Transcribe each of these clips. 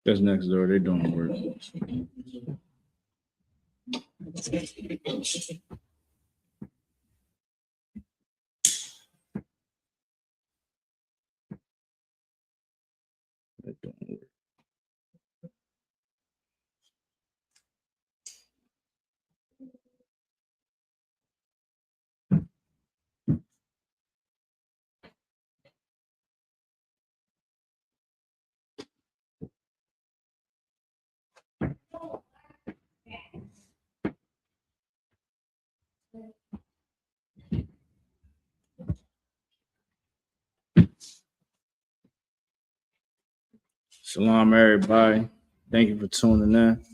That's next door. They doing work. They doing work. Shalom, everybody. Thank you for tuning in.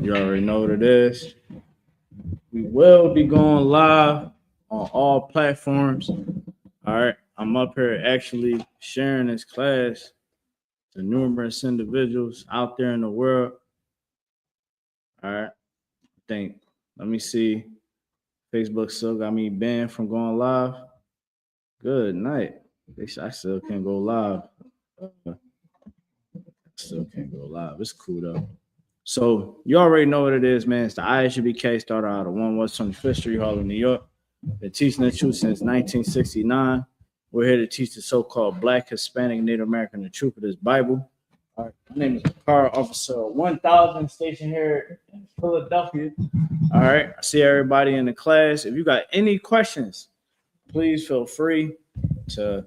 You already know what it is. We will be going live on all platforms. All right. I'm up here actually sharing this class to numerous individuals out there in the world. All right. Let me see. Facebook still got me banned from going live. Good night. I still can't go live. Still can't go live. It's cool though. So you already know what it is, man. It's the I.S.U.P.K. started out of 1 West 25th Street, Harlem, New York. Been teaching the truth since 1969. We're here to teach the so-called Black, Hispanic, Native American the truth of this Bible. All right. My name is Car Officer 1000, stationed here in Philadelphia. All right. I see everybody in the class. If you got any questions, please feel free to,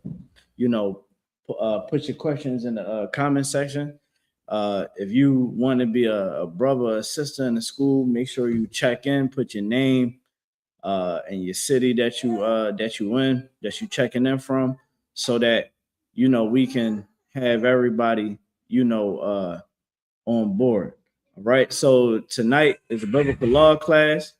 put your questions in the comment section. If you want to be a brother or sister in the school, make sure you check in, put your name and your city that you checking in from, so that we can have everybody on board. All right. So tonight is a biblical law class.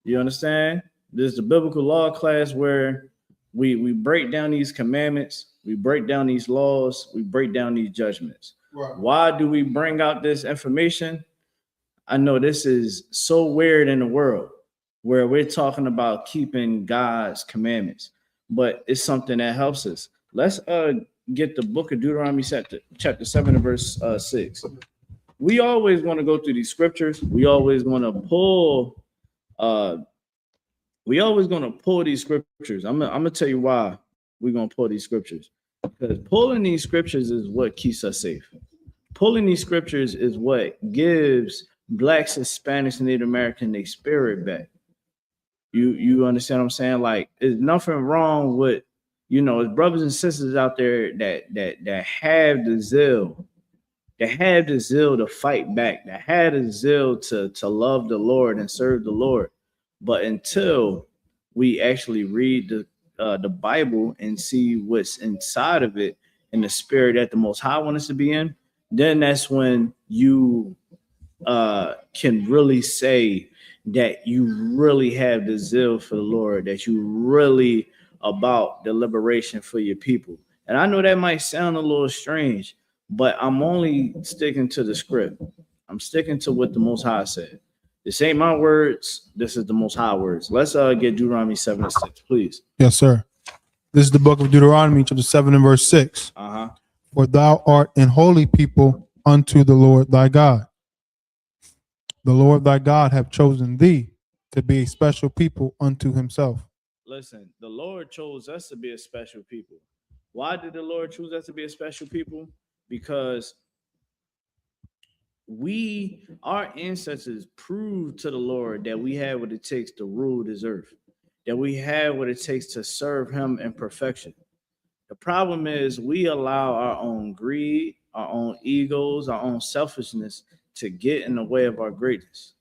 You understand? This is the biblical law class where we break down these commandments, we break down these laws, we break down these judgments. Right. Why do we bring out this information? I know this is so weird in the world where we're talking about keeping God's commandments, but it's something that helps us. Let's get the book of Deuteronomy chapter 7 and verse 6. We always want to go through these scriptures. We always want to pull these scriptures. I'm gonna tell you why we're gonna pull these scriptures. Because pulling these scriptures is what keeps us safe. Pulling these scriptures is what gives Blacks, Hispanics, and Native American their spirit back. You understand what I'm saying? Like, there's nothing wrong with, there's brothers and sisters out there that have the zeal, to fight back, that have the zeal to love the Lord and serve the Lord. But until we actually read the Bible and see what's inside of it and the spirit that the Most High wants us to be in, then that's when you can really say that you really have the zeal for the Lord, that you really about the liberation for your people. And I know that might sound a little strange, but I'm only sticking to the script. I'm sticking to what the Most High said. This ain't my words. This is the Most High words. Let's get Deuteronomy 7 and 6, please. Yes, sir. This is the book of Deuteronomy, chapter 7 and verse 6. For thou art an holy people unto the Lord thy God. The Lord thy God hath chosen thee to be a special people unto himself. Listen, the Lord chose us to be a special people. Why did the Lord choose us to be a special people? Because our ancestors proved to the Lord that we have what it takes to rule this earth, that we have what it takes to serve him in perfection. The problem is we allow our own greed, our own egos, our own selfishness to get in the way of our greatness.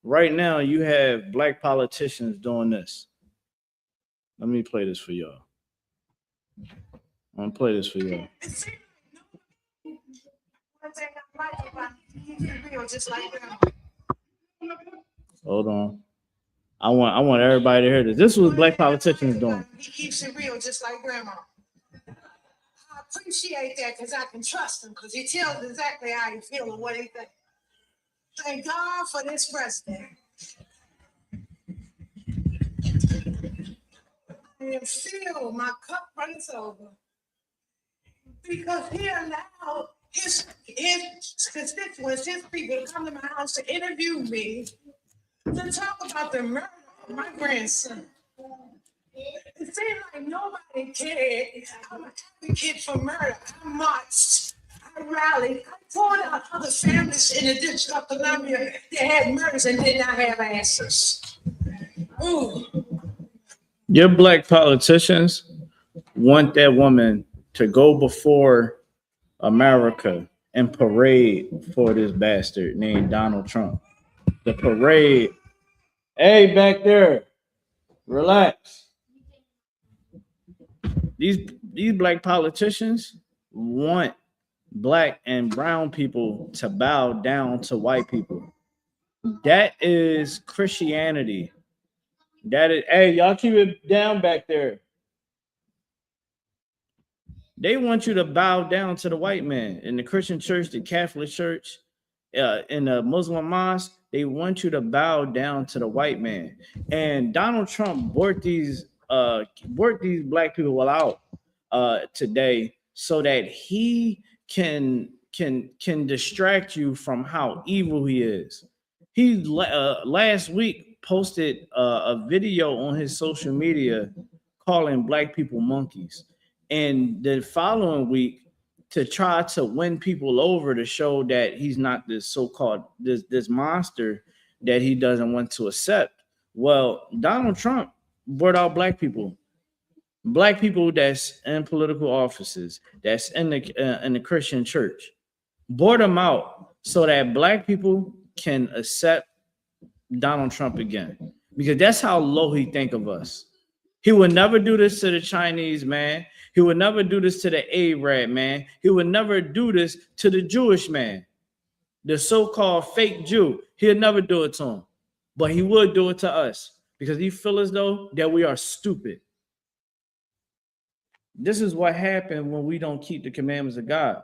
Right now, you have Black politicians doing this. Let me play this for y'all. I'm going to play this for y'all. Hold on. I want everybody to hear this. This is what Black politicians doing. He keeps it real, just like grandma. I appreciate that because I can trust him because he tells exactly how he feels and what he thinks. Thank God for this president. I am filled, my cup runs over. Because he allowed his constituents, his people to come to my house to interview me, to talk about the murder of my grandson. It seemed like nobody cared. I'm an advocate for murder. I marched, I rallied, I poured out other families in the District of Columbia that had murders and did not have answers. Ooh. Your black politicians want that woman to go before America and parade for this bastard named Donald Trump. The parade. Hey, back there, relax. These black politicians want black and brown people to bow down to white people. That is Christianity. That is, hey, y'all keep it down back there. They want you to bow down to the white man. In the Christian church, the Catholic church, in the Muslim mosque, they want you to bow down to the white man. And Donald Trump worked these black people out today so that he can distract you from how evil he is. He last week posted a video on his social media calling black people monkeys. And the following week, to try to win people over to show that he's not this so-called this monster that he doesn't want to accept. Well, Donald Trump brought out black people that's in political offices, that's in the Christian church, brought them out so that black people can accept Donald Trump again, because that's how low he think of us. He would never do this to the Chinese man. He would never do this to the Arab man. He would never do this to the Jewish man, the so-called fake Jew. He'll never do it to him, but he would do it to us because he feels as though that we are stupid. This is what happened when we don't keep the commandments of God.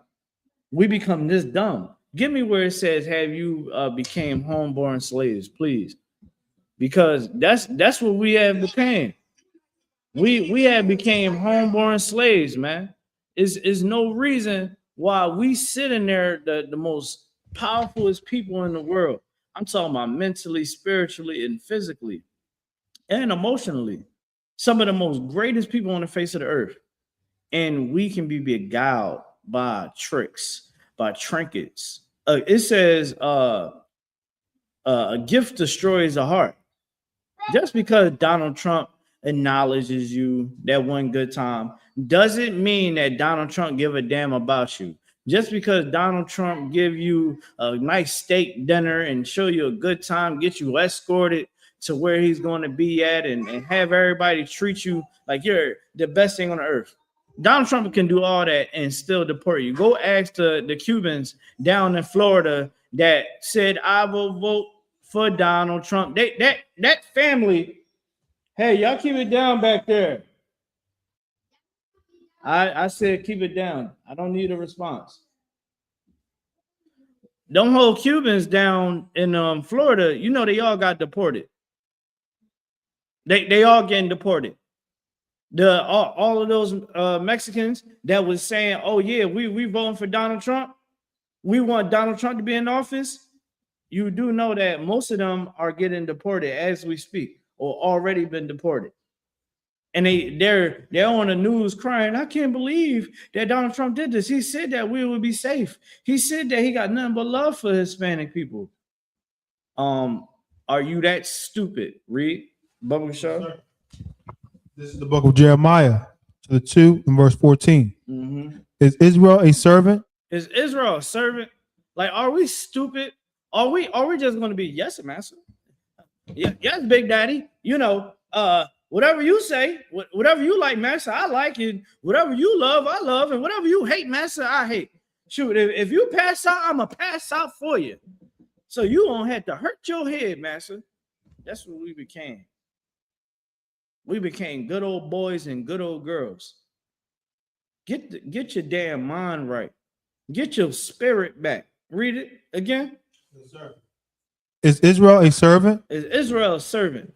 We become this dumb. Give me where it says, have you became homeborn slaves, please? Because that's what we have became. We have became homeborn slaves, man. Is no reason why we sit in there the most powerfulest people in the world. I'm talking about mentally, spiritually, and physically, and emotionally. Some of the most greatest people on the face of the earth. And we can be beguiled by tricks, by trinkets. It says a gift destroys a heart. Just because Donald Trump acknowledges you that one good time doesn't mean that Donald Trump give a damn about you. Just because Donald Trump give you a nice steak dinner and show you a good time, get you escorted to where he's going to be at, and have everybody treat you like you're the best thing on earth. Donald Trump can do all that and still deport you. Go ask the Cubans down in Florida that said, I will vote for Donald Trump. That family. Hey, y'all keep it down back there. I said keep it down. I don't need a response. Them whole Cubans down in Florida, you know, they all got deported. They all getting deported. All of those Mexicans that was saying, oh yeah, we voting for Donald Trump. We want Donald Trump to be in office. You do know that most of them are getting deported as we speak, or already been deported. And they're on the news crying, I can't believe that Donald Trump did this. He said that we would be safe. He said that he got nothing but love for Hispanic people. Are you that stupid? Read Bubba Shaw. This is the book of Jeremiah, chapter 2 and verse 14. Mm-hmm. Is Israel a servant? Is Israel a servant? Like, are we stupid? Are we just going to be yes, master? Yeah, yes, Big Daddy. You know, whatever you say, whatever you like, master, I like it. Whatever you love, I love, and whatever you hate, master, I hate. Shoot, if you pass out, I'm gonna pass out for you. So you don't have to hurt your head, master. That's what we became. We became good old boys and good old girls. Get your damn mind right. Get your spirit back. Read it again. Yes, sir. Is Israel a servant? Is Israel a servant?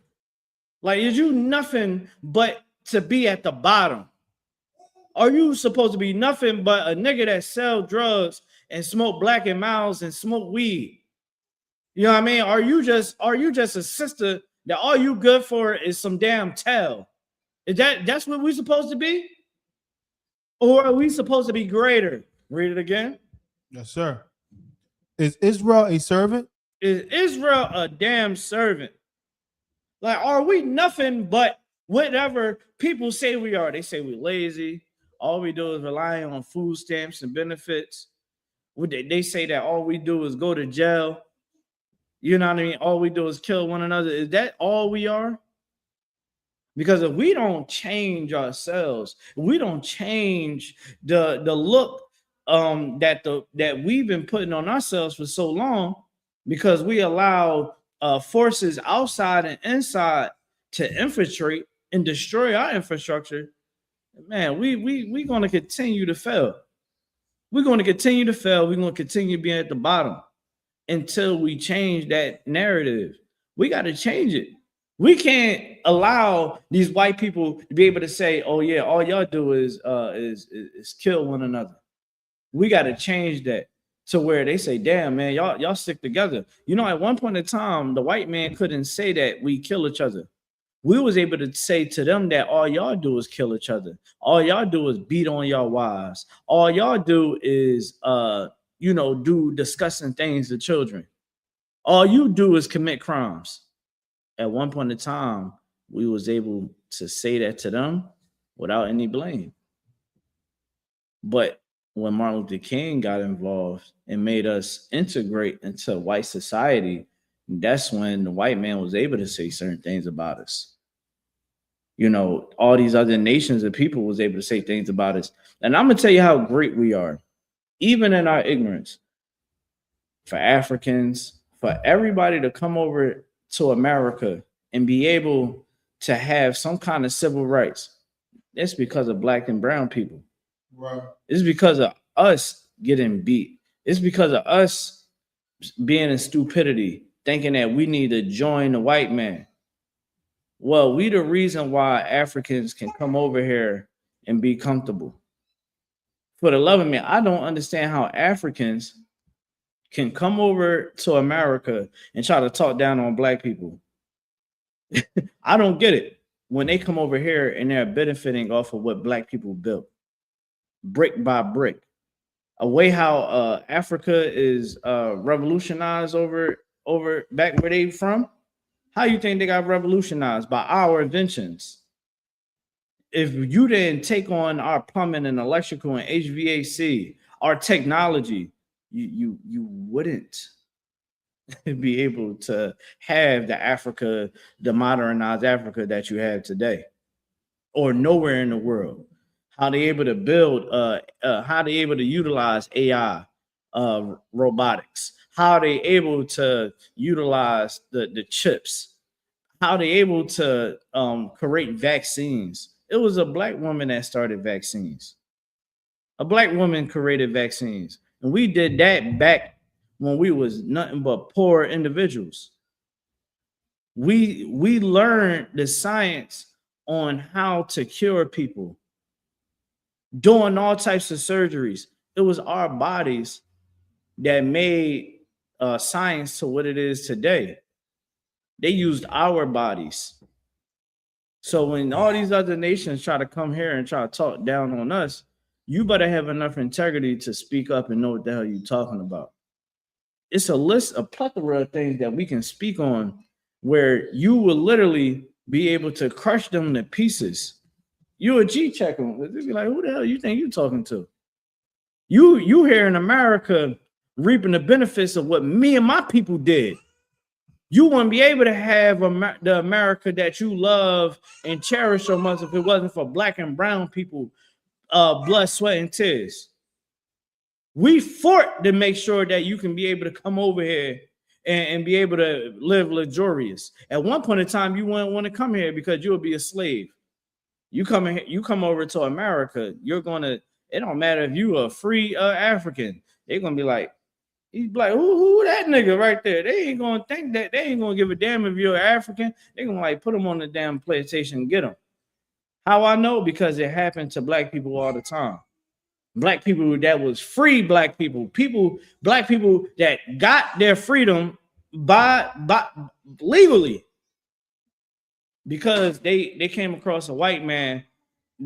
Like, is you nothing but to be at the bottom? Are you supposed to be nothing but a nigga that sell drugs and smoke Black and Miles and smoke weed? You know what I mean? Are you just a sister that all you good for is some damn tail? Is that's what we supposed to be? Or are we supposed to be greater? Read it again. Yes, sir. Is Israel a servant? Is Israel a damn servant? Like, are we nothing but whatever people say we are? They say we're lazy. All we do is rely on food stamps and benefits. They say that all we do is go to jail. You know what I mean? All we do is kill one another. Is that all we are? Because if we don't change ourselves, we don't change the look that we've been putting on ourselves for so long, because we allow forces outside and inside to infiltrate and destroy our infrastructure, man, we're going to continue to fail. We're going to continue to fail. We're going to continue being at the bottom until we change that narrative. We got to change it. We can't allow these white people to be able to say, "Oh yeah, all y'all do is kill one another." We got to change that to where they say, "Damn, man, y'all stick together." You know, at one point in time, the white man couldn't say that we kill each other. We was able to say to them that all y'all do is kill each other. All y'all do is beat on y'all wives. All y'all do is do disgusting things to children. All you do is commit crimes. At one point in time, we was able to say that to them without any blame. But when Martin Luther King got involved and made us integrate into white society, that's when the white man was able to say certain things about us. You know, all these other nations and people was able to say things about us. And I'm going to tell you how great we are, even in our ignorance. For Africans, for everybody to come over to America and be able to have some kind of civil rights, that's because of Black and brown people. Right. It's because of us getting beat. It's because of us being in stupidity, thinking that we need to join the white man. Well, we the reason why Africans can come over here and be comfortable. For the love of me, I don't understand how Africans can come over to America and try to talk down on Black people. I don't get it. When they come over here and they're benefiting off of what Black people built, brick by brick. A way how Africa is revolutionized over back where they from. How you think they got revolutionized? By our inventions. If you didn't take on our plumbing and electrical and HVAC, our technology, you wouldn't be able to have the modernized Africa that you have today, or nowhere in the world. How they able to build, how they able to utilize AI, robotics, how they able to utilize the chips, how they able to create vaccines. It was a Black woman that started vaccines. A Black woman created vaccines. And we did that back when we was nothing but poor individuals. We learned the science on how to cure people, doing all types of surgeries. It was our bodies that made science to what it is today. They used our bodies. So when all these other nations try to come here and try to talk down on us, you better have enough integrity to speak up and know what the hell you're talking about. It's a plethora of things that we can speak on where you will literally be able to crush them to pieces. You a G check them. They'll be like, who the hell you think you talking to? You here in America reaping the benefits of what me and my people did. You wouldn't be able to have the America that you love and cherish so much if it wasn't for Black and brown people, blood, sweat, and tears. We fought to make sure that you can be able to come over here and be able to live luxurious. At one point in time, you wouldn't want to come here because you would be a slave. You come over to America, you're going to It don't matter if you a free African. They're gonna be like, he's like, who that nigga right there? They ain't gonna think that. They ain't gonna give a damn if you're African. They gonna like put him on the damn PlayStation and get him. How I know? Because it happened to black people all the time. Black people that was free black people, black people that got their freedom by legally, because they came across a white man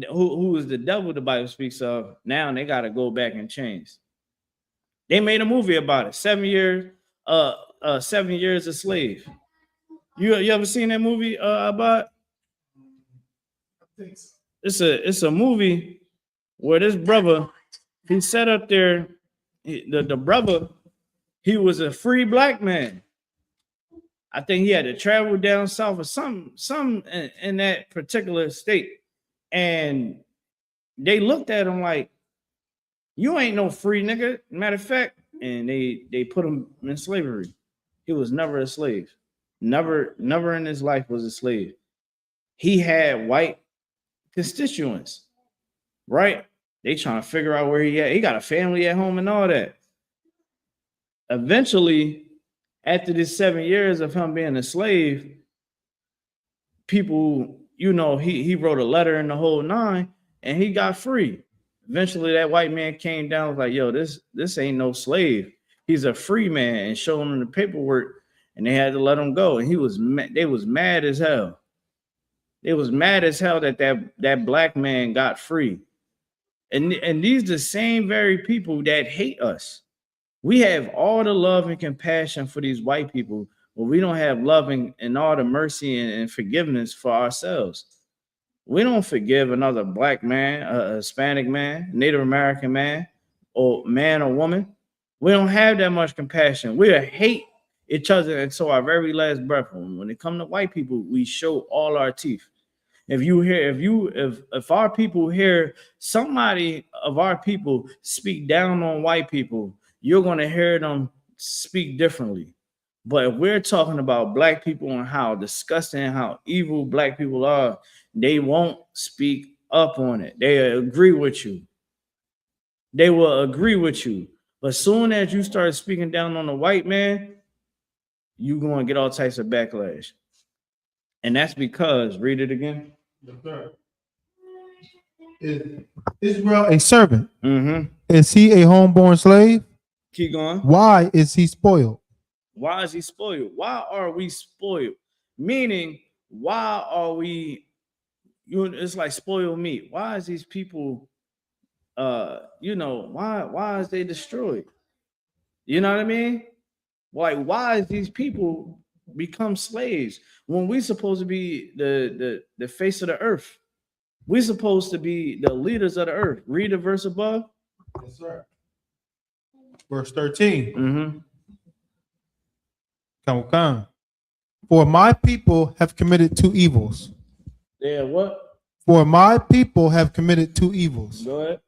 who was the devil the Bible speaks of. Now they got to go back and change. They made a movie about it. 7 years, 7 years a slave. You ever seen that movie about? It's a movie where this brother, he sat up there, the brother, he was a free black man. I think he had to travel down south or some in that particular state. And they looked at him like, you ain't no free nigga. Matter of fact, and they put him in slavery. He was never a slave. Never in his life was a slave. He had white constituents, right? They trying to figure out where he at. He got a family at home and all that. Eventually, after this 7 years of him being a slave, people, he wrote a letter in the whole nine, and he got free. Eventually, that white man came down, was like, yo, this ain't no slave. He's a free man, and showed him the paperwork, and they had to let him go. And they was mad as hell. They was mad as hell that black man got free. And these the same very people that hate us. We have all the love and compassion for these white people, but we don't have love and all the mercy and forgiveness for ourselves. We don't forgive another black man, a Hispanic man, Native American man or woman. We don't have that much compassion. We hate each other until our very last breath. When it comes to white people, we show all our teeth. If our people hear somebody of our people speak down on white people, you're going to hear them speak differently. But if we're talking about black people and how disgusting and how evil black people are, they won't speak up on it. They agree with you. They will agree with you. But soon as you start speaking down on the white man, you're going to get all types of backlash. And that's because, read it again. Is Israel a servant? Mm-hmm. Is he a homeborn slave? Keep going. Why is he spoiled? Why is he spoiled? Why are we spoiled? Meaning, why are we, it's like spoiled meat. Why is these people, why is they destroyed? You know what I mean? Like, why is these people become slaves when we supposed to be the face of the earth? We supposed to be the leaders of the earth. Read the verse above. Yes, sir. Verse 13. Mm-hmm. Come. For my people have committed two evils. Yeah, what? For my people have committed two evils. Go ahead.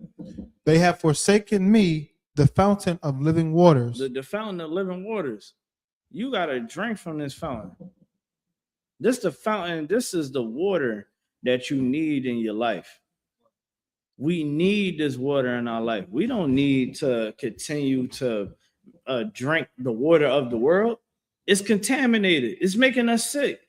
They have forsaken me, the fountain of living waters. The fountain of living waters. You got to drink from this fountain. This the fountain. This is the water that you need in your life. We need this water in our life. We don't need to continue to drink the water of the world. It's contaminated. It's making us sick.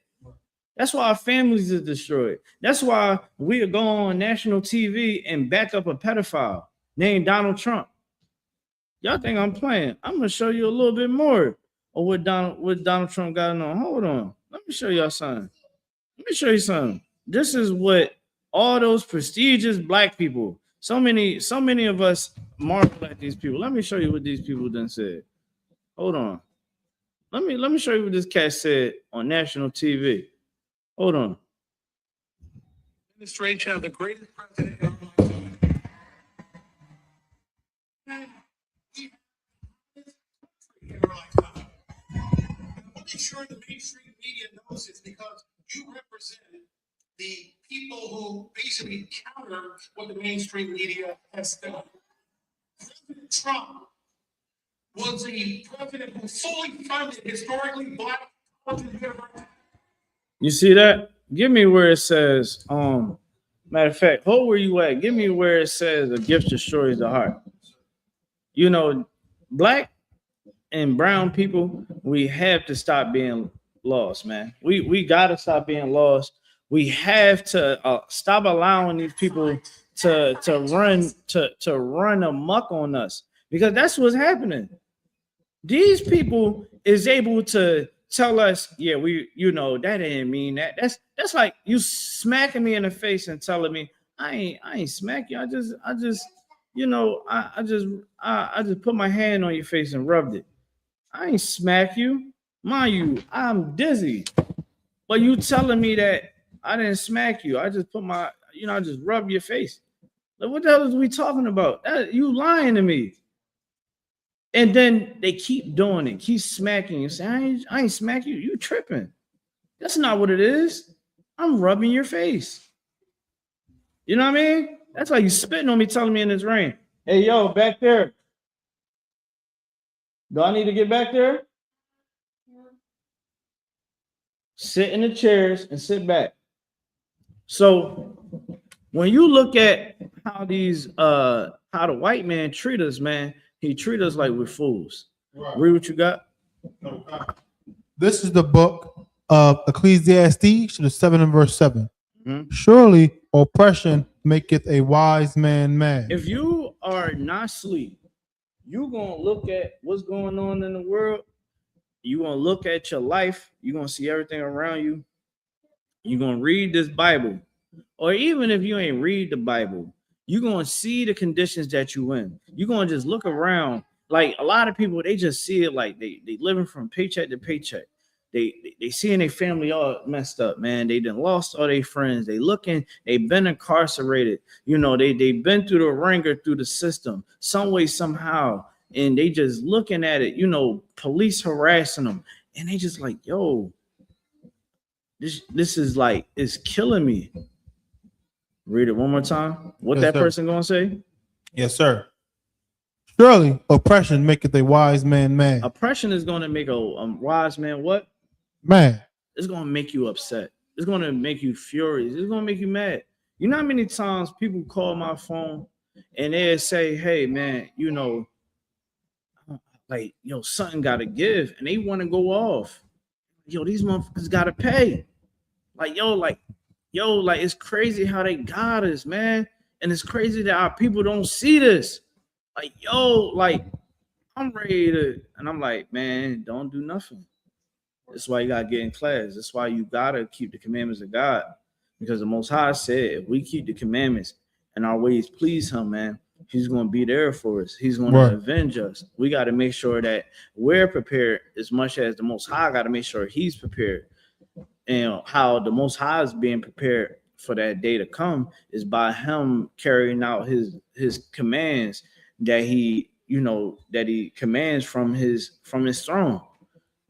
That's why our families are destroyed. That's why we are going on national TV and back up a pedophile named Donald Trump. Y'all think I'm playing? I'm gonna show you a little bit more of what Donald Trump got on. Hold on. Let me show y'all something. Let me show you something. This is what all those prestigious black people, so many of us marvel at these people. Let me show you what these people done said. Hold on. Let me show you what this cat said on national TV. Hold on. Administration of the greatest president. I'm sure the mainstream media knows this because you represent the people who basically counter what the mainstream media has done. President Trump was the president who fully funded historically black colleges and universities. You see that? Give me where it says Matter of fact, hold where you at. Give me where it says a gift destroys the heart. You know, black and brown people, we have to stop being lost, man. We gotta stop being lost. We have to stop allowing these people to run amok on us, because that's what's happening. These people is able to tell us, yeah, that didn't mean that. That's like you smacking me in the face and telling me I ain't smack you. I just I just put my hand on your face and rubbed it. I ain't smack you. Mind you, I'm dizzy. But you telling me that I didn't smack you. I just put my, I just rubbed your face. Like, what the hell is we talking about? You lying to me. And then they keep doing it, keep smacking you. Say, I ain't smack you. You tripping. That's not what it is. I'm rubbing your face. You know what I mean? That's why you spitting on me, telling me in this rain. Hey, yo, back there. Do I need to get back there? Sit in the chairs and sit back. So when you look at how how the white man treat us, man, he treat us like we're fools. Right. Read what you got. This is the book of Ecclesiastes, the 7 and verse 7. Mm-hmm. Surely oppression maketh a wise man mad. If you are not asleep, you're gonna look at what's going on in the world. You're gonna look at your life. You're gonna see everything around you. You're gonna read this Bible. Or even if you ain't read the Bible, you're going to see the conditions that you in. You're going to just look around. Like a lot of people, they just see it like they living from paycheck to paycheck. They seeing their family all messed up, man. They done lost all their friends. They been incarcerated. They've been through the ringer, through the system, some way, somehow. And they just looking at it, police harassing them. And they just like, yo, this is like, it's killing me. Read it one more time. What yes, that sir. Person gonna say? Yes, sir. Surely oppression maketh a wise man mad. Oppression is gonna make a wise man what? Mad. It's gonna make you upset. It's gonna make you furious. It's gonna make you mad. You know how many times people call my phone and they say, "Hey, man, something gotta give," and they want to go off. Yo, these motherfuckers gotta pay. It's crazy how they got us, man. And it's crazy that our people don't see this. I'm ready to, and I'm like, man, don't do nothing. That's why you gotta get in class. That's why you gotta keep the commandments of God. Because the Most High said, if we keep the commandments and our ways please him, man, he's gonna be there for us. He's gonna avenge us. We gotta make sure that we're prepared as much as the Most High gotta make sure he's prepared. And how the Most High is being prepared for that day to come is by him carrying out his commands that he commands from his throne.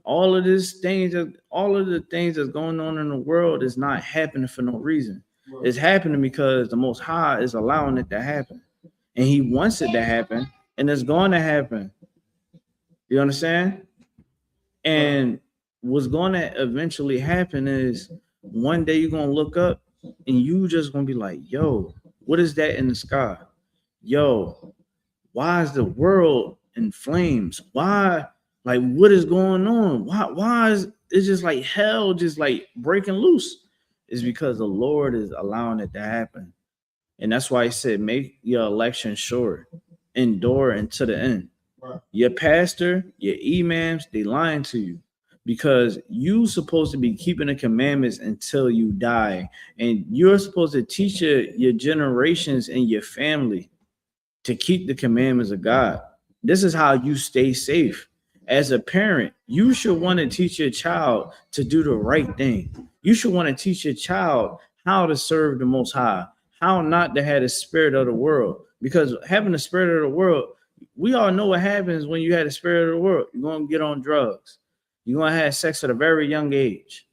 All of the things that's going on in the world is not happening for no reason. It's happening because the Most High is allowing it to happen, and he wants it to happen, and it's going to happen. You understand? And what's going to eventually happen is one day you're going to look up and you just going to be like, yo, what is that in the sky? Yo, why is the world in flames? Why? Like, what is going on? Why is it just like hell just like breaking loose? It's because the Lord is allowing it to happen. And that's why he said, make your election sure, endure until the end. Right. Your pastor, your imams, they lying to you. Because you supposed to be keeping the commandments until you die. And you're supposed to teach your generations and your family to keep the commandments of God. This is how you stay safe. As a parent, you should want to teach your child to do the right thing. You should want to teach your child how to serve the Most High, how not to have the spirit of the world. Because having the spirit of the world, we all know what happens when you have the spirit of the world. You're going to get on drugs. You're going to have sex at a very young age.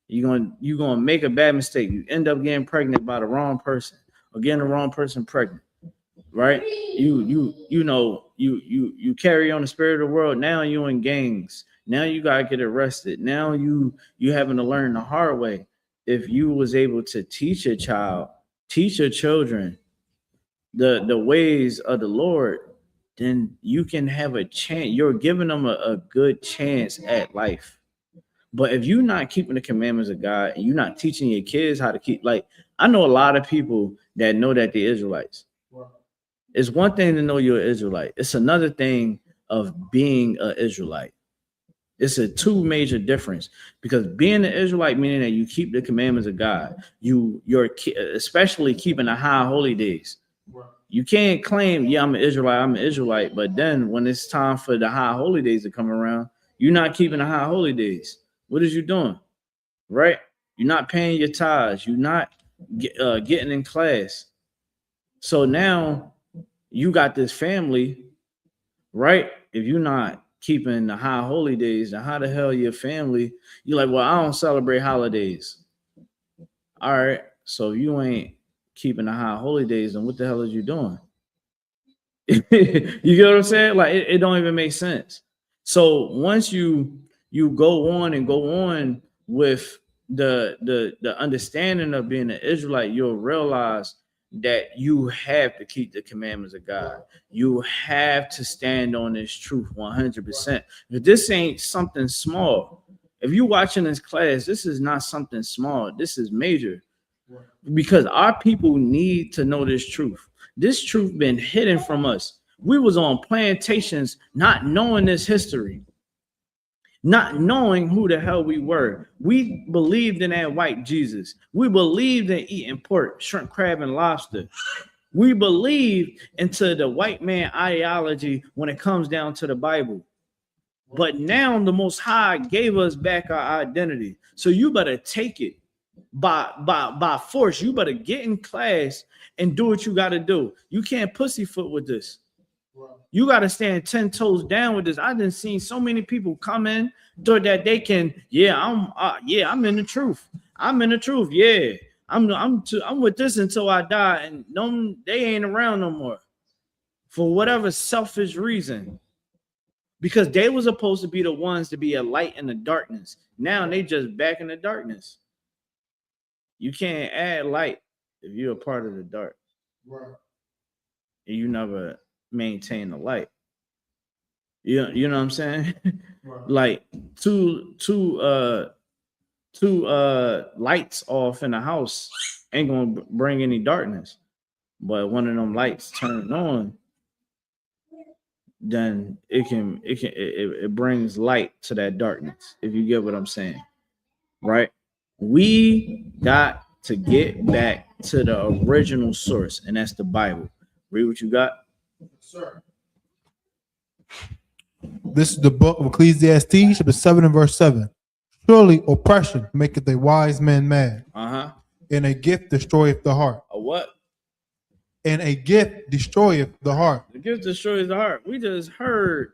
You're going to make a bad mistake. You end up getting pregnant by the wrong person or getting the wrong person pregnant, right? You carry on the spirit of the world. Now you in gangs. Now you got to get arrested. Now you having to learn the hard way. If you was able to teach a child teach your children the ways of the Lord, then you can have a chance. You're giving them a good chance at life. But if you're not keeping the commandments of God and you're not teaching your kids how to keep, like, I know a lot of people that know that they're Israelites. It's one thing to know you're an Israelite. It's another thing of being an Israelite. It's a two major difference, because being an Israelite meaning that you keep the commandments of God. You're especially keeping the high holy days. You can't claim, yeah, I'm an Israelite, but then when it's time for the high holy days to come around, you're not keeping the high holy days. What is you doing? Right? You're not paying your tithes. You're not getting in class. So now you got this family, right? If you're not keeping the high holy days, then how the hell your family? You're like, well, I don't celebrate holidays. All right. So you ain't keeping the high holy days, then what the hell is you doing? You get what I'm saying? Like it don't even make sense. So once you go on with the understanding of being an Israelite, you'll realize that you have to keep the commandments of God. You have to stand on this truth 100%. If this ain't something small, if you're watching this class, this is not something small. This is major, because our people need to know this truth. This truth been hidden from us. We was on plantations not knowing this history, not knowing who the hell we were. We believed in that white Jesus. We believed in eating pork, shrimp, crab, and lobster. We believed into the white man ideology when it comes down to the Bible. But now the Most High gave us back our identity. So you better take it by force. You better get in class and do what you got to do. You can't pussyfoot with this. You got to stand 10 toes down with this. I done seen so many people come in so that they can, I'm in the truth. I'm in the truth. Yeah, I'm with this until I die, and no, they ain't around no more for whatever selfish reason, because they were supposed to be the ones to be a light in the darkness. Now they just back in the darkness. You can't add light if you're a part of the dark. Right. And you never maintain the light. You know what I'm saying? Right. Like two lights off in the house ain't gonna bring any darkness. But one of them lights turned on, then it brings light to that darkness, if you get what I'm saying. Right? We got to get back to the original source, and that's the Bible. Read what you got. Sir. This is the book of Ecclesiastes, chapter 7 and verse 7. Surely oppression maketh a wise man mad. And a gift destroyeth the heart. A what? And a gift destroyeth the heart. The gift destroys the heart. We just heard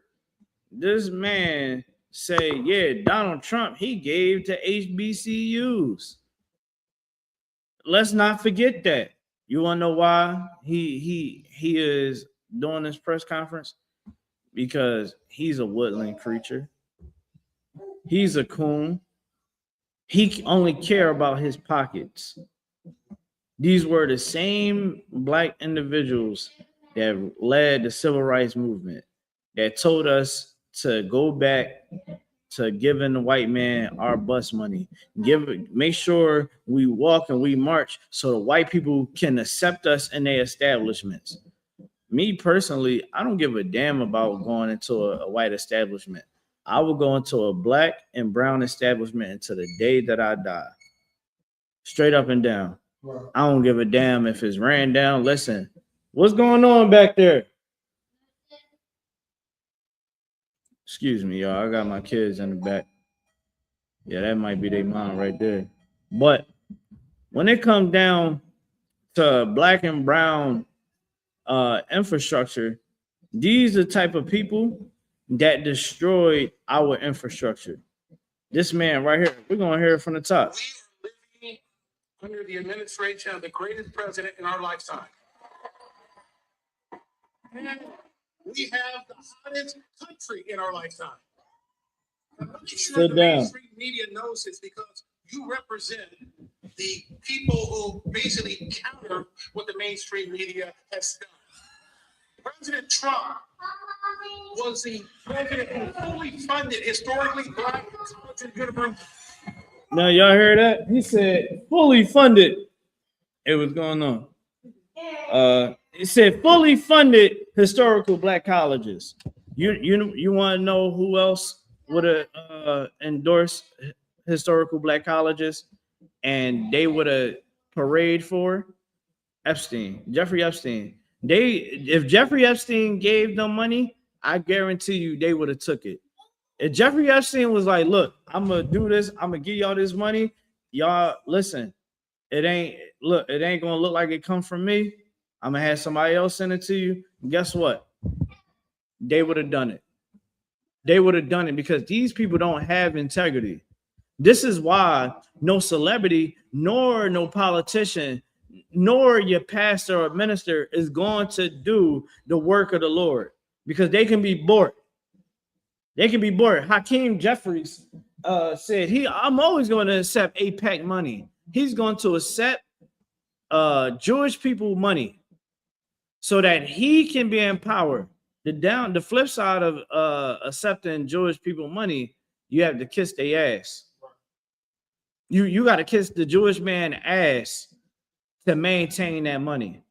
this man say, yeah, Donald Trump, he gave to HBCUs. Let's not forget that. You want to know why he is doing this press conference? Because he's a woodland creature. He's a coon. He only care about his pockets. These were the same black individuals that led the civil rights movement, that told us to go back to giving the white man our bus money. Make sure we walk and we march so the white people can accept us in their establishments. Me personally, I don't give a damn about going into a white establishment. I will go into a black and brown establishment until the day that I die. Straight up and down. Wow. I don't give a damn if it's ran down. Listen, what's going on back there? Excuse me, y'all. I got my kids in the back. Yeah, that might be their mom right there. But when it comes down to black and brown infrastructure, these are the type of people that destroyed our infrastructure. This man right here, we're going to hear it from the top. We are living under the administration of the greatest president in our lifetime. And we have the hottest country in our lifetime. I'm not sure the mainstream media knows this, because you represent the people who basically counter what the mainstream media has done. President Trump was the president who fully funded historically black colleges and universities. Now y'all hear that? He said fully funded. It was going on. It said fully funded historical black colleges. You want to know who else would have endorsed historical black colleges and they would have parade for? Jeffrey Epstein. If Jeffrey Epstein gave them money, I guarantee you they would have took it. If Jeffrey Epstein was like, look, I'm gonna do this, I'm gonna give y'all this money, y'all listen, it ain't gonna look like it come from me. I'm gonna have somebody else send it to you. And guess what? They would have done it. They would have done it because these people don't have integrity. This is why no celebrity, nor no politician, nor your pastor or minister is going to do the work of the Lord because they can be bored. They can be bored. Hakeem Jeffries said I'm always going to accept AIPAC money. He's going to accept Jewish people money so that he can be empowered. The flip side of accepting Jewish people money, you have to kiss their ass. You got to kiss the Jewish man ass to maintain that money.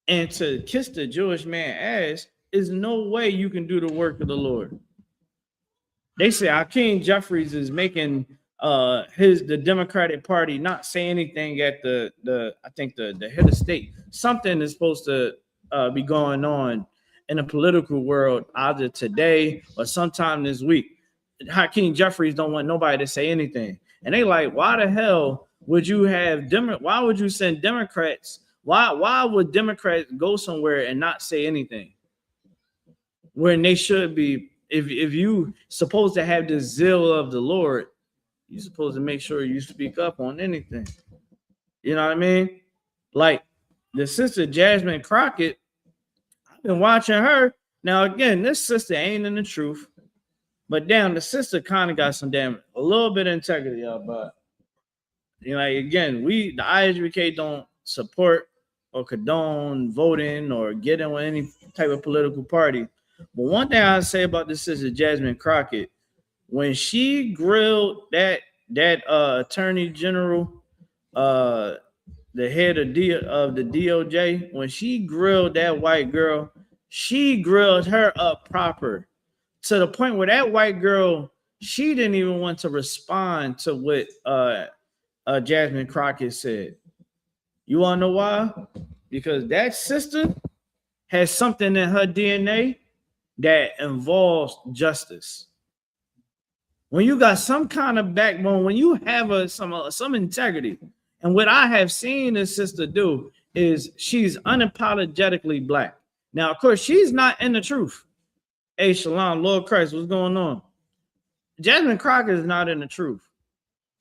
And to kiss the Jewish man ass is no way you can do the work of the Lord. They say Hakeem Jeffries is making the Democratic Party not say anything at the head of state. Something is supposed to be going on in the political world either today or sometime this week. Hakeem Jeffries don't want nobody to say anything. And they like, why the hell would you have why would you send Democrats? Why would Democrats go somewhere and not say anything? When they should be, if you supposed to have the zeal of the Lord, you're supposed to make sure you speak up on anything. You know what I mean? Like the sister Jasmine Crockett, I've been watching her. Now, again, this sister ain't in the truth, but damn, the sister kind of got a little bit of integrity, y'all. But you know, like, again, the I.S.U.P.K don't support or condone voting or getting with any type of political party. But one thing I say about this sister Jasmine Crockett, when she grilled that attorney general, the head of the DOJ, when she grilled that white girl, she grilled her up proper to the point where that white girl, she didn't even want to respond to what Jasmine Crockett said. You want to know why? Because that sister has something in her DNA that involves justice. When you got some kind of backbone, when you have some integrity, and what I have seen this sister do is she's unapologetically black. Now, of course, she's not in the truth. Hey, Shalom, Lord Christ, what's going on? Jasmine Crockett is not in the truth.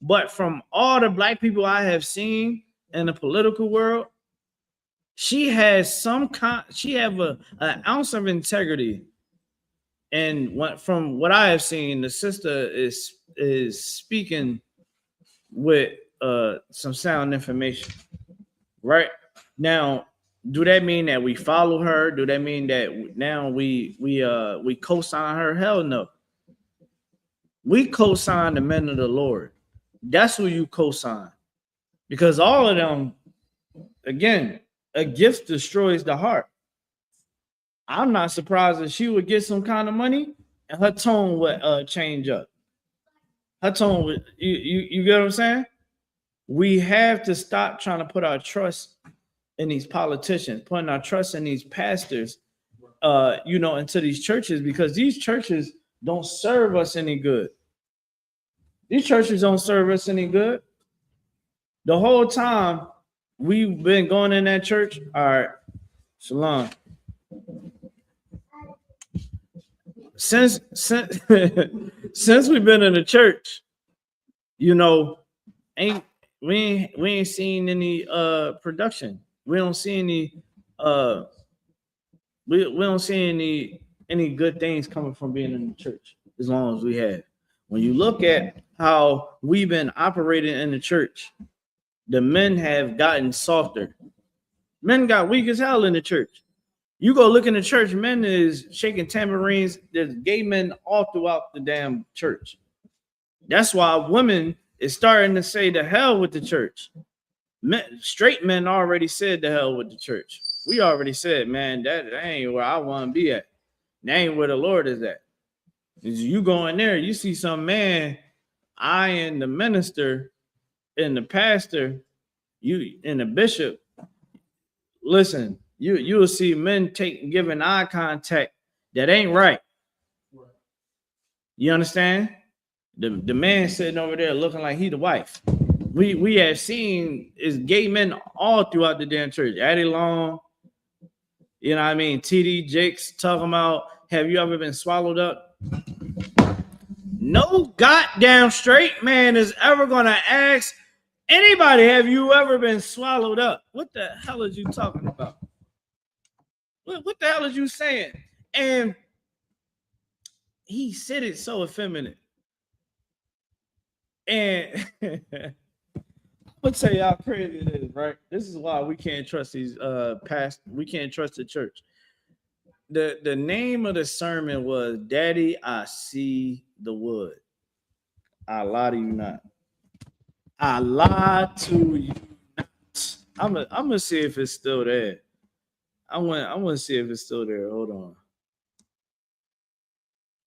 But from all the black people I have seen in the political world, she has an ounce of integrity. And from what I have seen, the sister is speaking with some sound information. Right now, do that mean that we follow her? Do that mean that now we co-sign her? Hell no. We co-sign the men of the Lord. That's who you co-sign. Because all of them, again, a gift destroys the heart. I'm not surprised if she would get some kind of money and her tone would change up. Her tone would, you get what I'm saying? We have to stop trying to put our trust in these politicians, putting our trust in these pastors, into these churches, because these churches don't serve us any good. These churches don't serve us any good. The whole time we've been going in that church, all right, Shalom. Since we've been in the church, we ain't seen any production. We don't see any we don't see any good things coming from being in the church as long as we have. When you look at how we've been operating in the church, the men have gotten softer. Men got weak as hell in the church. You go look in the church, men is shaking tambourines. There's gay men all throughout the damn church. That's why women is starting to say the hell with the church. Men, straight men already said the hell with the church. We already said, man, that ain't where I want to be at. That ain't where the Lord is at. Is you go in there, you see some man eyeing the minister and the pastor, you and the bishop. Listen, you will see men giving eye contact that ain't right. You understand? The man sitting over there looking like he the wife. We have seen is gay men all throughout the damn church. Addie Long, you know what I mean? TD Jakes talking about, have you ever been swallowed up? No goddamn straight man is ever gonna ask anybody, have you ever been swallowed up? What the hell is you talking about? What the hell is you saying? And he said it so effeminate. And I'm gonna tell y'all how crazy it is, right? This is why we can't trust these we can't trust the church. The name of the sermon was Daddy, I See the Wood. I lie to you not. I lie to you not. I'm gonna see if it's still there. I want to see if it's still there. Hold on.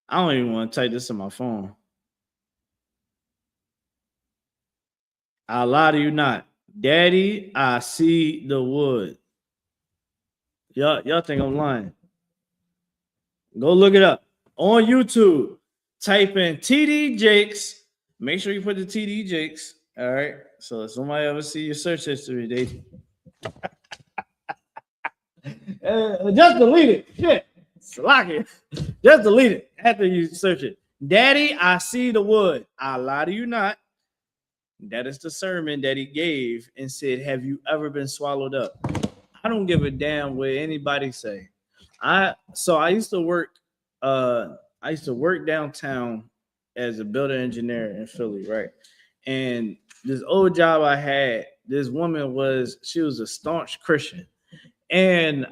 I don't even want to type this on my phone. I lie to you not. Daddy, I see the wood. Y'all think I'm lying. Go look it up. On YouTube, type in TD Jakes. Make sure you put the TD Jakes. All right. So if somebody ever see your search history, they just delete it. Shit. Lock it. Just delete it after you search it. Daddy, I see the wood. I lie to you not. That is the sermon that he gave and said, have you ever been swallowed up? I don't give a damn what anybody say. I used to work downtown as a builder engineer in Philly, right? And this old job I had, this woman she was a staunch Christian. And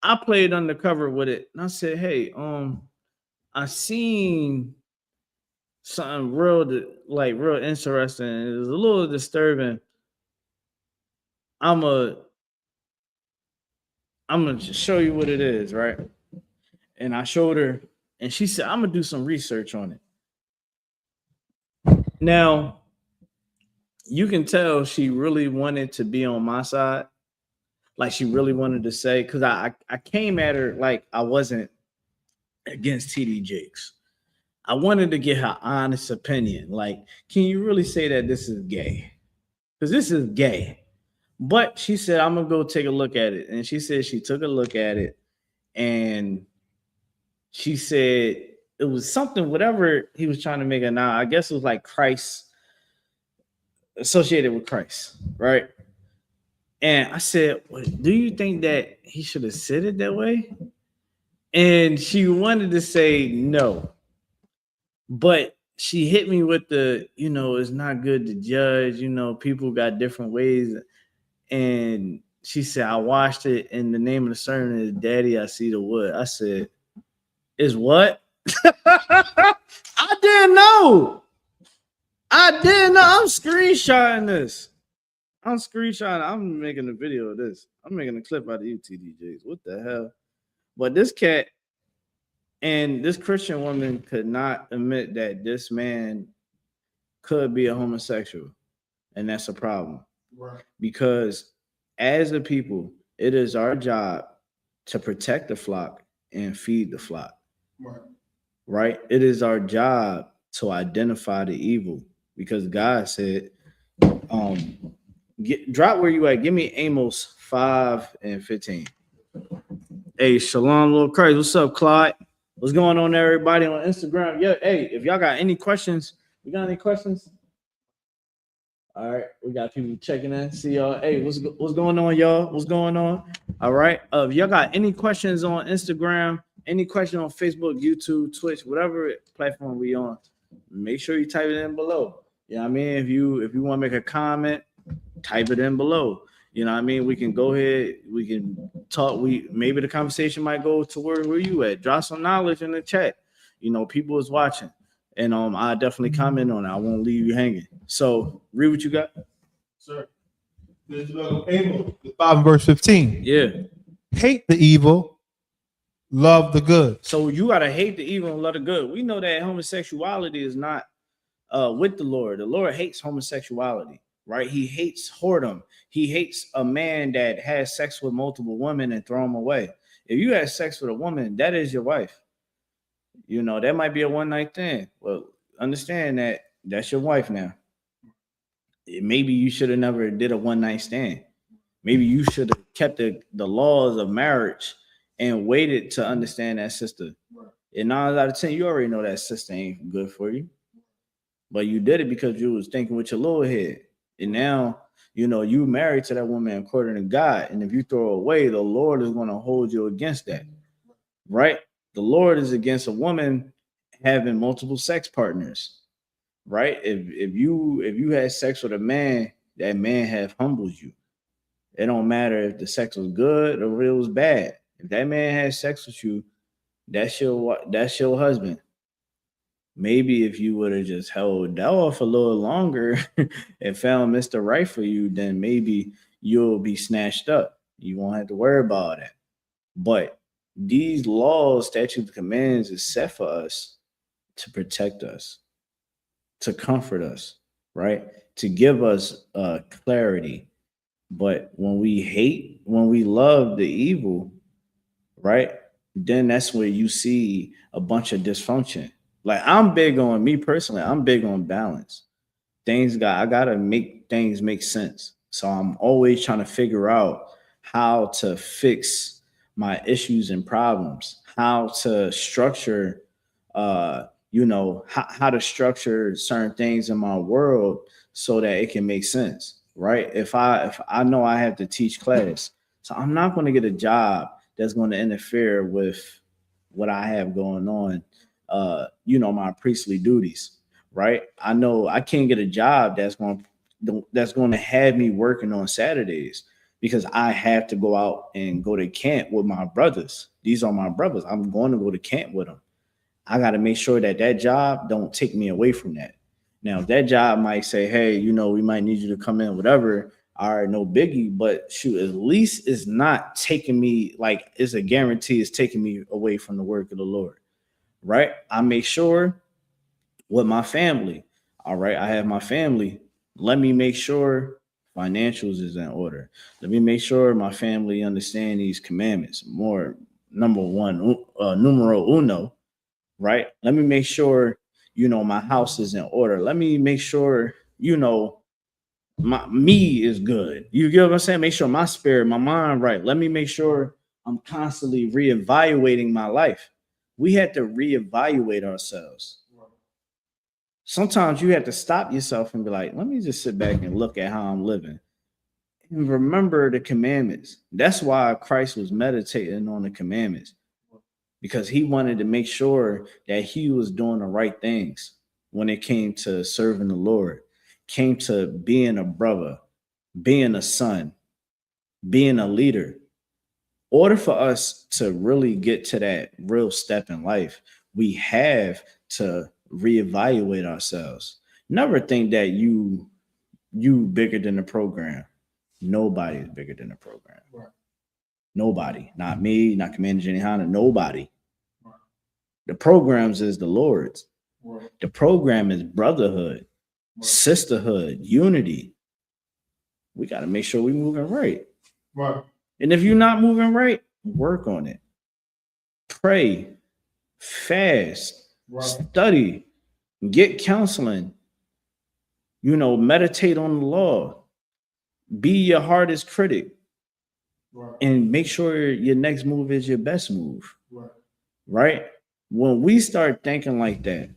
I played undercover with it. And I said, hey, I seen something real interesting. It was a little disturbing. I'm gonna show you what it is, right? And I showed her, and she said, I'm gonna do some research on it. Now, you can tell she really wanted to be on my side. Like she really wanted to say, because I came at her like I wasn't against TD Jakes. I wanted to get her honest opinion. Like, can you really say that this is gay? Because this is gay. But she said, I'm going to go take a look at it. And she said she took a look at it. And she said it was something, whatever he was trying to make it now. I guess it was like Christ, associated with Christ, right? And I said, well, do you think that he should have said it that way? And she wanted to say no. But she hit me with the, it's not good to judge. People got different ways. And she said, I watched it, and the name of the sermon is Daddy, I See the Wood. I said, is what? I didn't know. I'm screenshotting this. I'm making a video of this. I'm making a clip out of you, TDJs. What the hell? But this cat and this Christian woman could not admit that this man could be a homosexual. And that's a problem. Right. Because as a people, it is our job to protect the flock and feed the flock. Right? It is our job to identify the evil, because God said, drop where you at. Give me Amos 5:15. Hey, Shalom, Lord Christ. What's up, Clyde? What's going on, everybody on Instagram? Yeah, hey, if y'all got any questions, we got any questions? All right, we got people checking in. See y'all. Hey, what's going on, y'all? What's going on? All right. If y'all got any questions on Instagram, any question on Facebook, YouTube, Twitch, whatever platform we on, make sure you type it in below. Yeah, I mean, if you want to make a comment, type it in below. You know what I mean? We can go ahead, we can talk. Maybe the conversation might go to where you at. Drop some knowledge in the chat. You know, people is watching. And I definitely comment on it. I won't leave you hanging. So read what you got. Sir. This is Amos 5 and verse 15. Yeah. Hate the evil, love the good. So you gotta hate the evil and love the good. We know that homosexuality is not with the Lord. The Lord hates homosexuality, right? He hates whoredom. He hates a man that has sex with multiple women and throw them away. If you have sex with a woman, that is your wife. You know, that might be a one-night thing. Well, understand that that's your wife now. Maybe you should have never did a one-night stand. Maybe you should have kept the laws of marriage and waited to understand that sister. And 9 out of 10, you already know that sister ain't good for you. But you did it because you was thinking with your little head. And now, you know, you married to that woman according to God. And if you throw her away, the Lord is going to hold you against that. Right? The Lord is against a woman having multiple sex partners. Right? If you had sex with a man, that man have humbled you. It don't matter if the sex was good or it was bad. If that man had sex with you, that's your husband. Maybe if you would have just held that off a little longer and found Mr. Right for you, then maybe you'll be snatched up. You won't have to worry about that. But these laws, statutes, commands is set for us to protect us, to comfort us, right? To give us clarity. But when we love the evil, right? Then that's where you see a bunch of dysfunction. Like I'm big on me personally, I'm big on balance. I gotta make things make sense. So I'm always trying to figure out how to fix my issues and problems, how to structure how to structure certain things in my world so that it can make sense. Right. If I know I have to teach class, so I'm not going to get a job that's going to interfere with what I have going on, my priestly duties, right? I know I can't get a job that's going to have me working on Saturdays because I have to go out and go to camp with my brothers. These are my brothers. I'm going to go to camp with them. I got to make sure that job don't take me away from that. Now, that job might say, hey, we might need you to come in, whatever. All right, no biggie. But shoot, at least it's not taking me, like it's a guarantee it's taking me away from the work of the Lord, right? I make sure with my family, all right, I have my family. Let me make sure financials is in order. Let me make sure my family understand these commandments. More, number one, numero uno, right? Let me make sure my house is in order. Let me make sure, me is good. You get what I'm saying? Make sure my spirit, my mind, right. Let me make sure I'm constantly reevaluating my life. We have to reevaluate ourselves. Sometimes you have to stop yourself and be like, let me just sit back and look at how I'm living. And remember the commandments. That's why Christ was meditating on the commandments. Because he wanted to make sure that he was doing the right things when it came to serving the Lord, came to being a brother, being a son, being a leader. In order for us to really get to that real step in life, we have to reevaluate ourselves. Never think that you bigger than the program. Nobody is bigger than the program. Right. Nobody, not me, not Commander YAHANNA, nobody. Right. The programs is the Lord's. Right. The program is brotherhood, right. Sisterhood, unity. We got to make sure we're moving right. Right. And if you're not moving right, work on it. Pray, fast, right. Study, get counseling, meditate on the law, be your hardest critic. Right. And make sure your next move is your best move. Right? When we start thinking like that,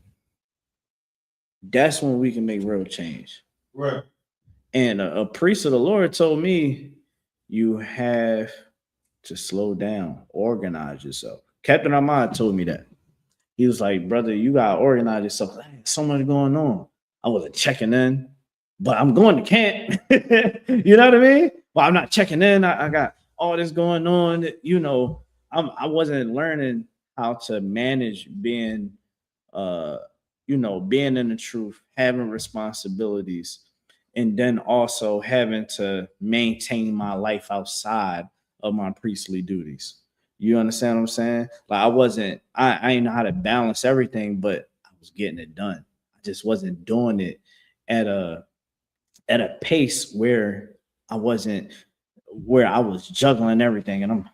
that's when we can make real change. Right. And a priest of the Lord told me, you have to slow down, organize yourself. Captain Ahmad told me that. He was like, brother, you got to organize yourself. So much going on. I wasn't checking in. but I'm going to camp. You know what I mean? Well, I'm not checking in. I got all this going on. You know, I wasn't learning how to manage being, uh, you know, being in the truth, having responsibilities, and then also having to maintain my life outside of my priestly duties. You understand what I'm saying? Like I didn't know how to balance everything, but I was getting it done. I just wasn't doing it at a pace where I was juggling everything. And I'm,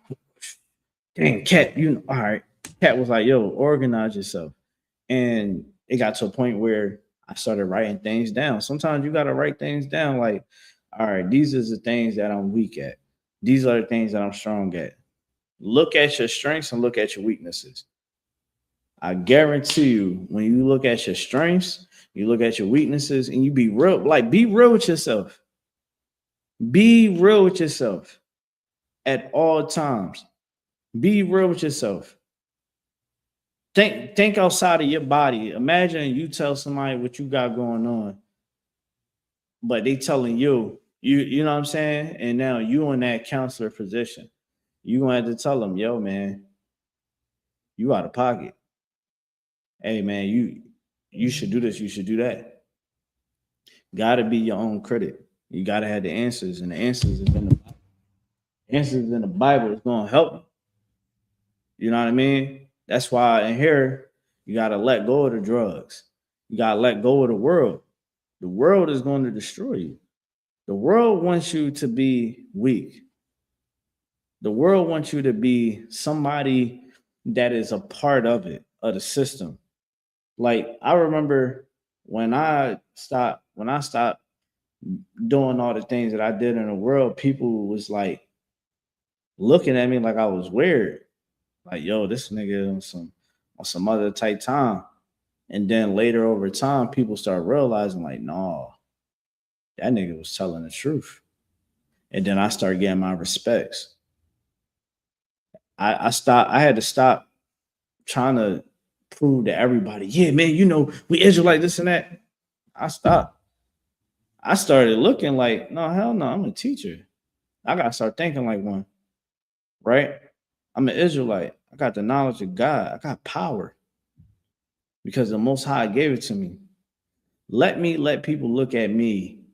dang, Cat, you know, all right. Cat was like, yo, organize yourself. And it got to a point where I started writing things down. Sometimes you got to write things down like, all right, these are the things that I'm weak at. These are the things that I'm strong at. Look at your strengths and look at your weaknesses. I guarantee you, when you look at your strengths, you look at your weaknesses, and you be real with yourself. Be real with yourself at all times. Be real with yourself. Think outside of your body. Imagine you tell somebody what you got going on, but they telling you know what I'm saying? And now you in that counselor position. You gonna have to tell them, yo, man, you out of pocket. Hey man, you should do this, you should do that. Gotta be your own critic. You gotta have the answers, and the answers is in the Bible. Answers in the Bible is gonna help you. You know what I mean? That's why in here you gotta let go of the drugs. You gotta let go of the world. The world is going to destroy you. The world wants you to be weak. The world wants you to be somebody that is a part of it, of the system. Like I remember when I stopped doing all the things that I did in the world, people was like looking at me like I was weird. Like, yo, this nigga on some other type time. And then later over time, people start realizing, like, no, that nigga was telling the truth. And then I started getting my respects. I had to stop trying to prove to everybody, yeah, man, you know, we Israelite, this and that. I stopped. I started looking like, no, hell no, I'm a teacher. I gotta start thinking like one, right? I'm an Israelite. I got the knowledge of God. I got power because the Most High gave it to me. Let people look at me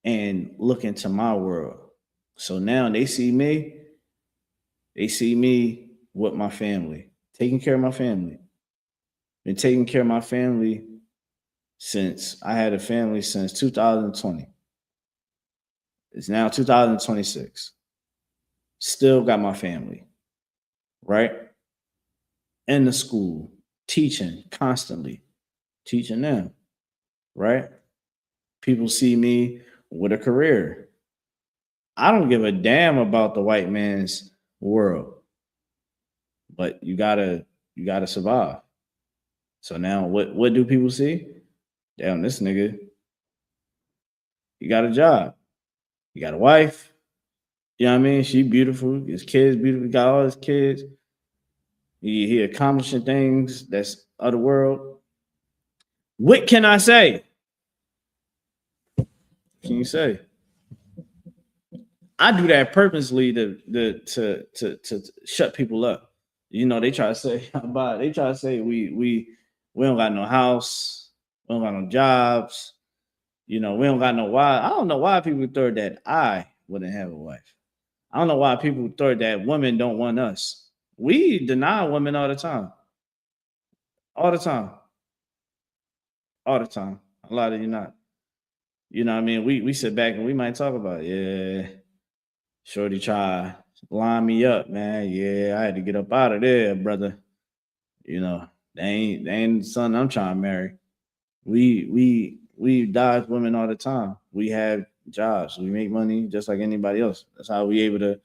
and look into my world. So now they see me with my family, taking care of my family. Been taking care of my family since I had a family since 2020. It's now 2026. Still got my family, right? In the school, teaching constantly, teaching them, right? People see me with a career. I don't give a damn about the white man's world, but you gotta survive. So now what do people see? Damn, this nigga, he got a job. He got a wife. You know what I mean? She beautiful. His kids beautiful. He got all his kids. He accomplishing things that's of the world. What can I say? What can you say? I do that purposely to shut people up. You know, they try to say we don't got no house, we don't got no jobs, you know, we don't got no wife. I don't know why people thought that I wouldn't have a wife. I don't know why people thought that women don't want us. We deny women all the time. All the time. All the time. A lot of you not. You know what I mean? We sit back and we might talk about, yeah, shorty try line me up, man. Yeah, I had to get up out of there, brother. You know, they ain't the son I'm trying to marry. We dodge women all the time. We have jobs. We make money just like anybody else. That's how we able to.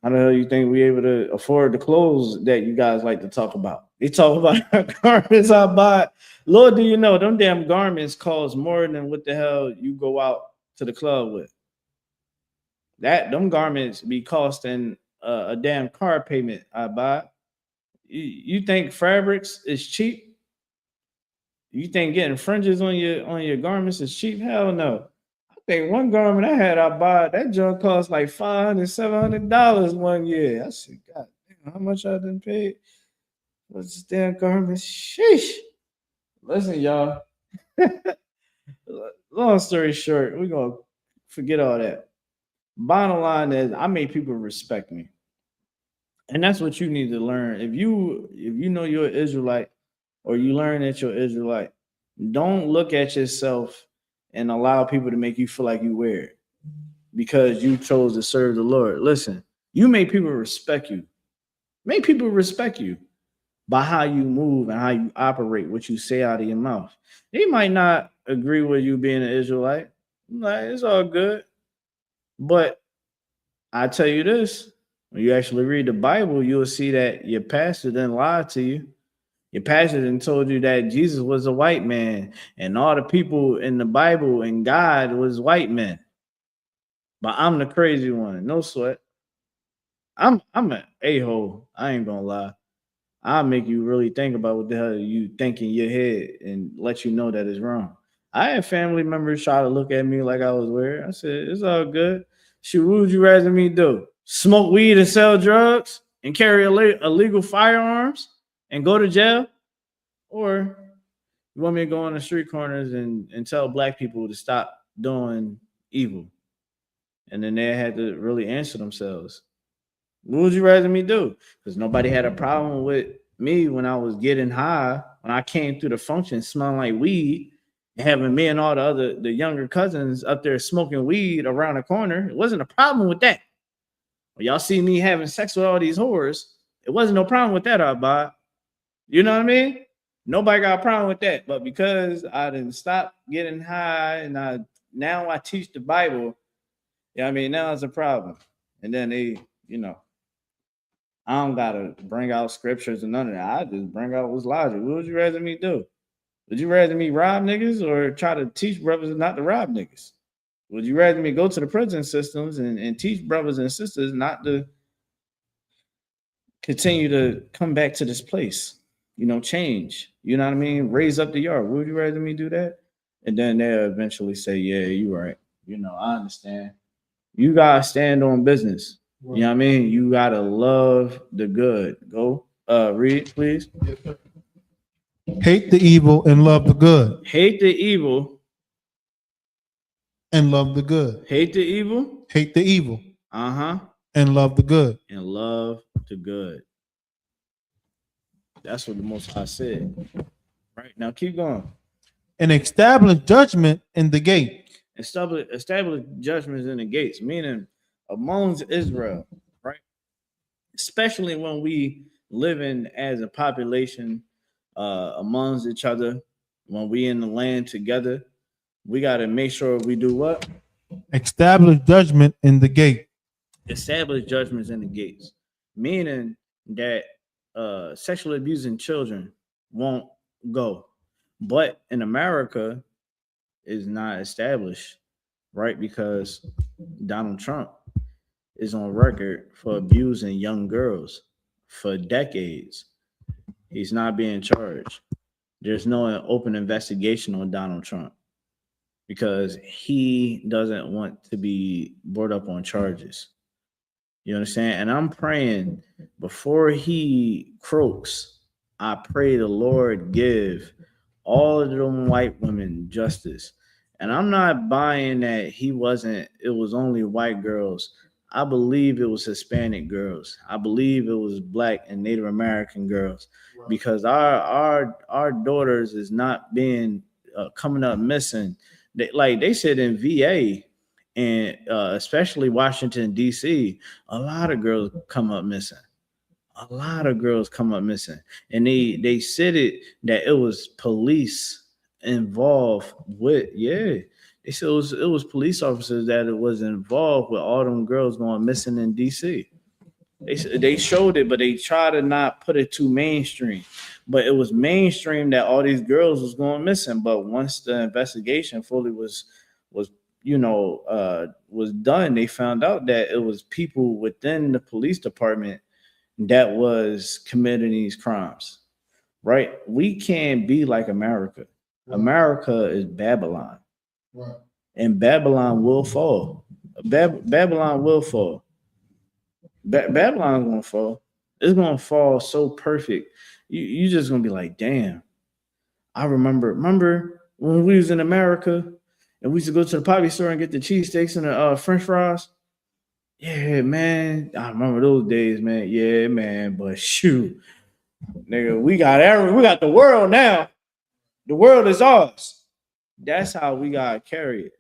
How the hell you think we able to afford the clothes that you guys like to talk about? They talk about garments I buy. Lord, do you know them damn garments cost more than what the hell you go out to the club with? Them garments be costing a damn car payment I buy. You think fabrics is cheap? You think getting fringes on your garments is cheap? Hell no. I think one garment I had I bought, that junk cost like $500, $700 one year. I said, God damn, how much I done paid for this damn garment? Sheesh. Listen, y'all. Long story short, we're gonna forget all that. Bottom line is I made people respect me. And that's what you need to learn. If you know you're an Israelite or you learn that you're Israelite, don't look at yourself and allow people to make you feel like you weird because you chose to serve the Lord. Listen, you make people respect you. Make people respect you by how you move and how you operate, what you say out of your mouth. They might not agree with you being an Israelite. Like, it's all good. But I tell you this, when you actually read the Bible, you'll see that your pastor didn't lie to you. Your pastor didn't told you that Jesus was a white man and all the people in the Bible and God was white men. But I'm the crazy one. No sweat. I'm an a-hole. I ain't gonna lie. I'll make you really think about what the hell you think in your head and let you know that it's wrong. I had family members try to look at me like I was weird. I said, it's all good. Shoot, what would you rather me do? Smoke weed and sell drugs and carry illegal firearms and go to jail? Or you want me to go on the street corners and tell black people to stop doing evil? And then they had to really answer themselves. What would you rather me do? Because nobody had a problem with me when I was getting high, when I came through the function smelling like weed, and having me and all the younger cousins up there smoking weed around the corner. It wasn't a problem with that. When y'all see me having sex with all these whores, it wasn't no problem with that, Abba. You know what I mean? Nobody got a problem with that. But because I didn't stop getting high and now I teach the Bible, yeah, I mean, now it's a problem. And then they, I don't gotta bring out scriptures and none of that. I just bring out what's logic. What would you rather me do? Would you rather me rob niggas or try to teach brothers not to rob niggas? Would you rather me go to the prison systems and teach brothers and sisters not to continue to come back to this place? Change. You know what I mean? Raise up the yard. Would you rather me do that? And then they'll eventually say, yeah, you're right. I understand. You gotta stand on business. You know what I mean? You gotta love the good. Go read, please. Yes, sir. Hate the evil and love the good. Hate the evil and love the good. Hate the evil. Hate the evil. And love the good. And love the good. That's what the Most High said. Right now, keep going. And establish judgment in the gate. Establish judgments in the gates, meaning amongst Israel, right? Especially when we living as a population amongst each other, when we in the land together, we got to make sure we do what? Establish judgment in the gate. Establish judgments in the gates, meaning that sexually abusing children won't go. But in America, is not established, right? Because Donald Trump is on record for abusing young girls for decades. He's not being charged. There's no open investigation on Donald Trump because he doesn't want to be brought up on charges. You understand? And I'm praying before he croaks, I pray the Lord give all of them white women justice. And I'm not buying that it was only white girls. I believe it was Hispanic girls. I believe it was Black and Native American girls, because our daughters is not being coming up missing. They said in VA and especially Washington, D.C., a lot of girls come up missing. A lot of girls come up missing, and they said that it was police involved with. Yeah, they said it was police officers that it was involved with all them girls going missing in DC. They showed it, but they tried to not put it too mainstream. But it was mainstream that all these girls was going missing. But once the investigation fully was done, they found out that it was people within the police department that was committing these crimes, right? We can't be like America. America is Babylon. Right. And Babylon will fall. Babylon will fall. Babylon's gonna fall. It's gonna fall so perfect. You just gonna be like, damn. I remember when we was in America and we used to go to the potty store and get the cheesesteaks and the French fries. Yeah, man. I remember those days, man. Yeah, man. But shoot, nigga, we got the world now. The world is ours. That's how we gotta carry it.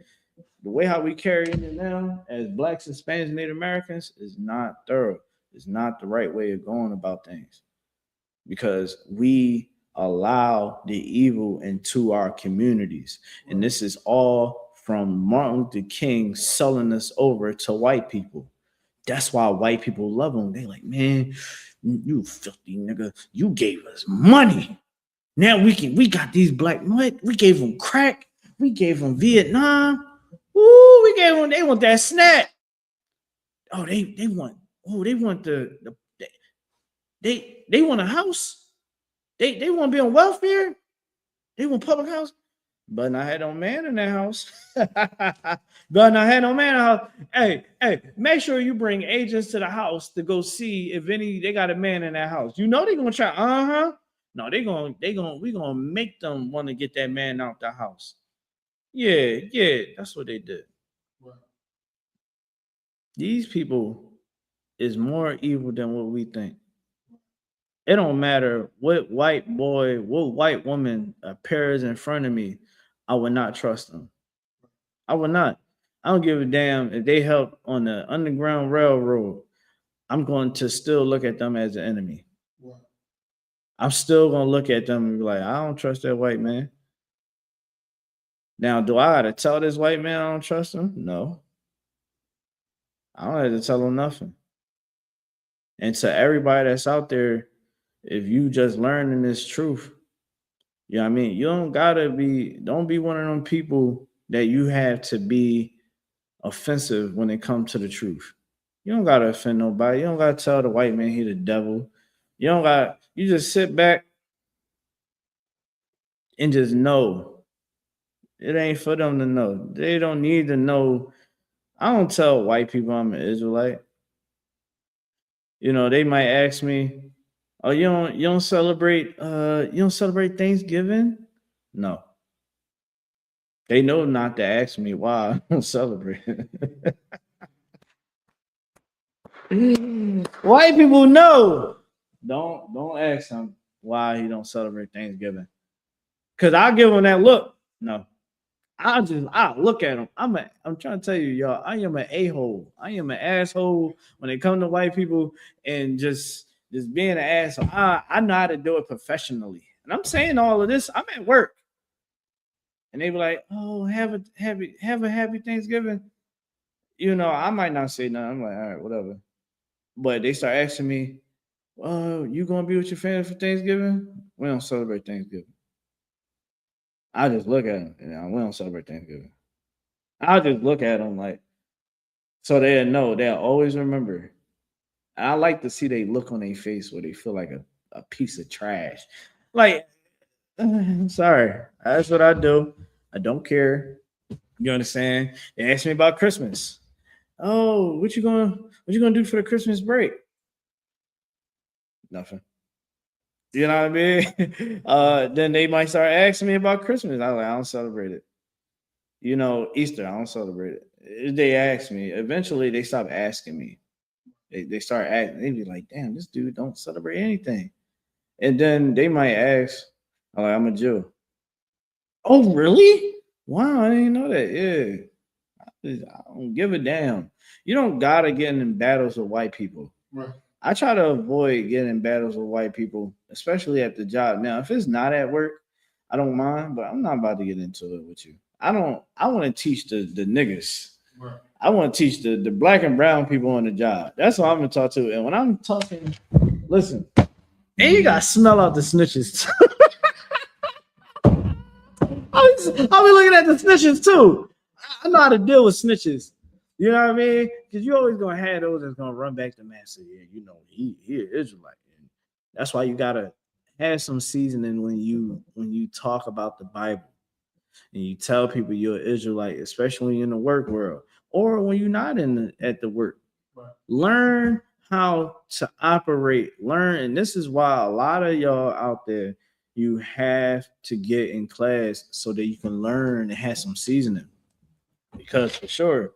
The way how we carry it now as Blacks, Hispanics, Native Americans is not thorough. It's not the right way of going about things because we allow the evil into our communities. And this is all from Martin Luther King selling us over to white people. That's why white people love him. They like, man, you filthy nigga. You gave us money. Now we got these black, what? We gave them crack. We gave them Vietnam. Ooh, we gave them, they want that snack. Oh, they want they want a house. They want to be on welfare. They want public house. But I had no man in that house. But I had no man in the house. Hey, make sure you bring agents to the house to go see if they got a man in that house. You know they're gonna try, No, we gonna make them want to get that man out the house. Yeah, that's what they did. Right. These people is more evil than what we think. It don't matter what white boy, what white woman appears in front of me, I would not trust them. I would not. I don't give a damn if they help on the Underground Railroad. I'm going to still look at them as an enemy. Right. I'm still going to look at them and be like, I don't trust that white man. Now, do I got to tell this white man I don't trust him? No. I don't have to tell him nothing. And to everybody that's out there, if you just learning this truth, you know what I mean? You don't be one of them people that you have to be offensive when it comes to the truth. You don't got to offend nobody. You don't got to tell the white man he the devil. You just sit back and just know. It ain't for them to know. They don't need to know. I don't tell white people I'm an Israelite. You know, they might ask me, "Oh, you don't celebrate Thanksgiving?" No. They know not to ask me why I don't celebrate. White people know. Don't ask him why he don't celebrate Thanksgiving. Cause I'll give him that look. No. I'll look at him. I'm trying to tell you, y'all, I am an a-hole. I am an asshole when it comes to white people and just being an asshole. I know how to do it professionally. And I'm saying all of this. I'm at work. And they be like, oh, have a happy Thanksgiving. You know, I might not say nothing. I'm like, all right, whatever. But they start asking me, you gonna be with your family for Thanksgiving? We don't celebrate Thanksgiving. I just look at them and we don't celebrate Thanksgiving. I'll just look at them like, so they'll know, they'll always remember. And I like to see they look on their face where they feel like a piece of trash. Like, I'm sorry. That's what I do. I don't care. You understand? They asked me about Christmas. Oh, what you gonna do for the Christmas break? Nothing. You know what I mean? Then they might start asking me about Christmas. I don't celebrate it. You know, Easter, I don't celebrate it. If they ask me, eventually they stop asking me. They start asking, they be like, damn, this dude don't celebrate anything. And then they might ask, I'm a Jew. Oh, really? Wow, I didn't know that. Yeah. I don't give a damn. You don't gotta get in battles with white people. Right. I try to avoid getting in battles with white people, especially at the job. Now, if it's not at work, I don't mind, but I'm not about to get into it with you. I want to teach the niggas. Right. I want to teach the black and brown people on the job. That's what I'm gonna talk to. And when I'm talking, listen, and you gotta smell out the snitches. I'll be looking at the snitches too. I know how to deal with snitches. You know what I mean? Because you're always gonna have those that's gonna run back to master. Yeah, you know, he Israelite. That's why you gotta have some seasoning when you talk about the Bible. and you tell people you're an Israelite, especially when you're in the work world or when you're not at the work. Right. Learn how to operate. Learn, and this is why a lot of y'all out there, you have to get in class so that you can learn and have some seasoning. Because for sure,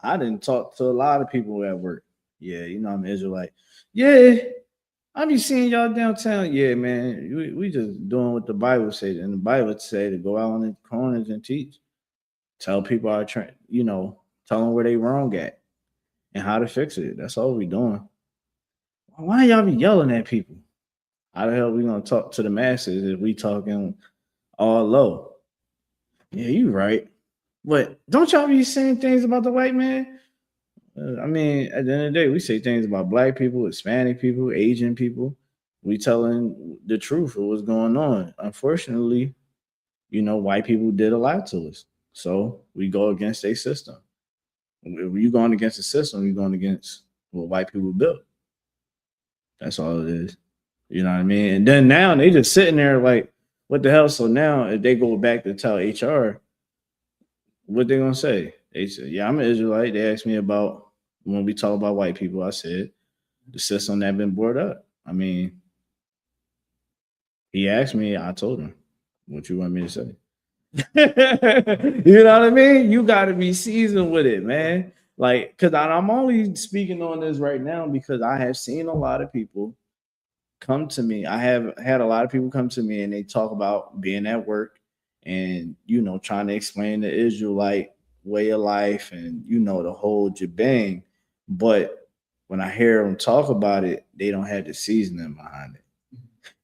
I didn't talk to a lot of people at work. Yeah, you know I'm an Israelite. Yeah, I be seeing y'all downtown. Yeah, man, we just doing what the Bible says, and the Bible say to go out on the corners and teach, tell people our train, tell them where they wrong at and how to fix it. That's all we doing. Why y'all be yelling at people? How the hell we gonna talk to the masses if we talking all low? Yeah, you right. But don't y'all be saying things about the white man? I mean, at the end of the day, we say things about black people, Hispanic people, Asian people. We telling the truth of what's going on. Unfortunately, white people did a lot to us. So we go against a system. If you're going against the system, you're going against what white people built. That's all it is. You know what I mean? And then now they just sitting there like, what the hell? So now if they go back to tell HR, what they gonna say? They said, yeah, I'm an Israelite. They asked me about when we talk about white people. I said the system that been brought up. I mean, he asked me, I told him, what you want me to say? You know what I mean? You gotta be seasoned with it, man. Like, cause I'm only speaking on this right now because I have seen a lot of people come to me. I have had a lot of people come to me and they talk about being at work and trying to explain the Israelite way of life and the whole jabang. But when I hear them talk about it, they don't have the seasoning behind it.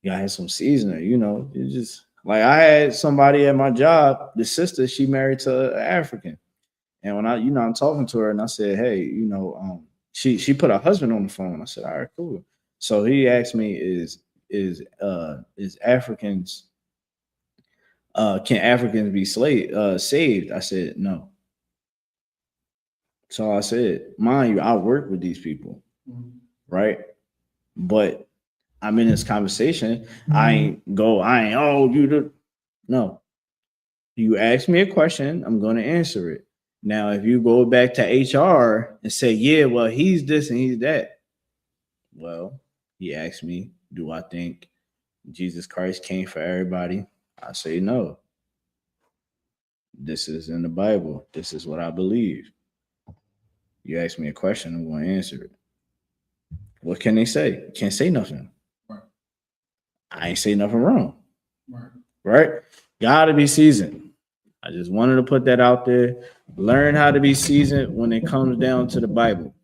You gotta have some seasoning, it's just like I had somebody at my job, the sister, she married to an African. And when I'm talking to her and I said, hey, she put her husband on the phone. I said, all right, cool. So he asked me, is Africans can Africans be saved? I said no. So I said, mind you, I work with these people, right? But I'm in this conversation. I ain't no. You ask me a question, I'm going to answer it. Now, if you go back to HR and say, yeah, well, he's this and he's that. Well, he asked me, do I think Jesus Christ came for everybody? I say no. This is in the Bible. This is what I believe. You ask me a question, I'm going to answer it. What can they say? Can't say nothing. Right. I ain't say nothing wrong. Right? Gotta be seasoned. I just wanted to put that out there. Learn how to be seasoned when it comes down to the Bible.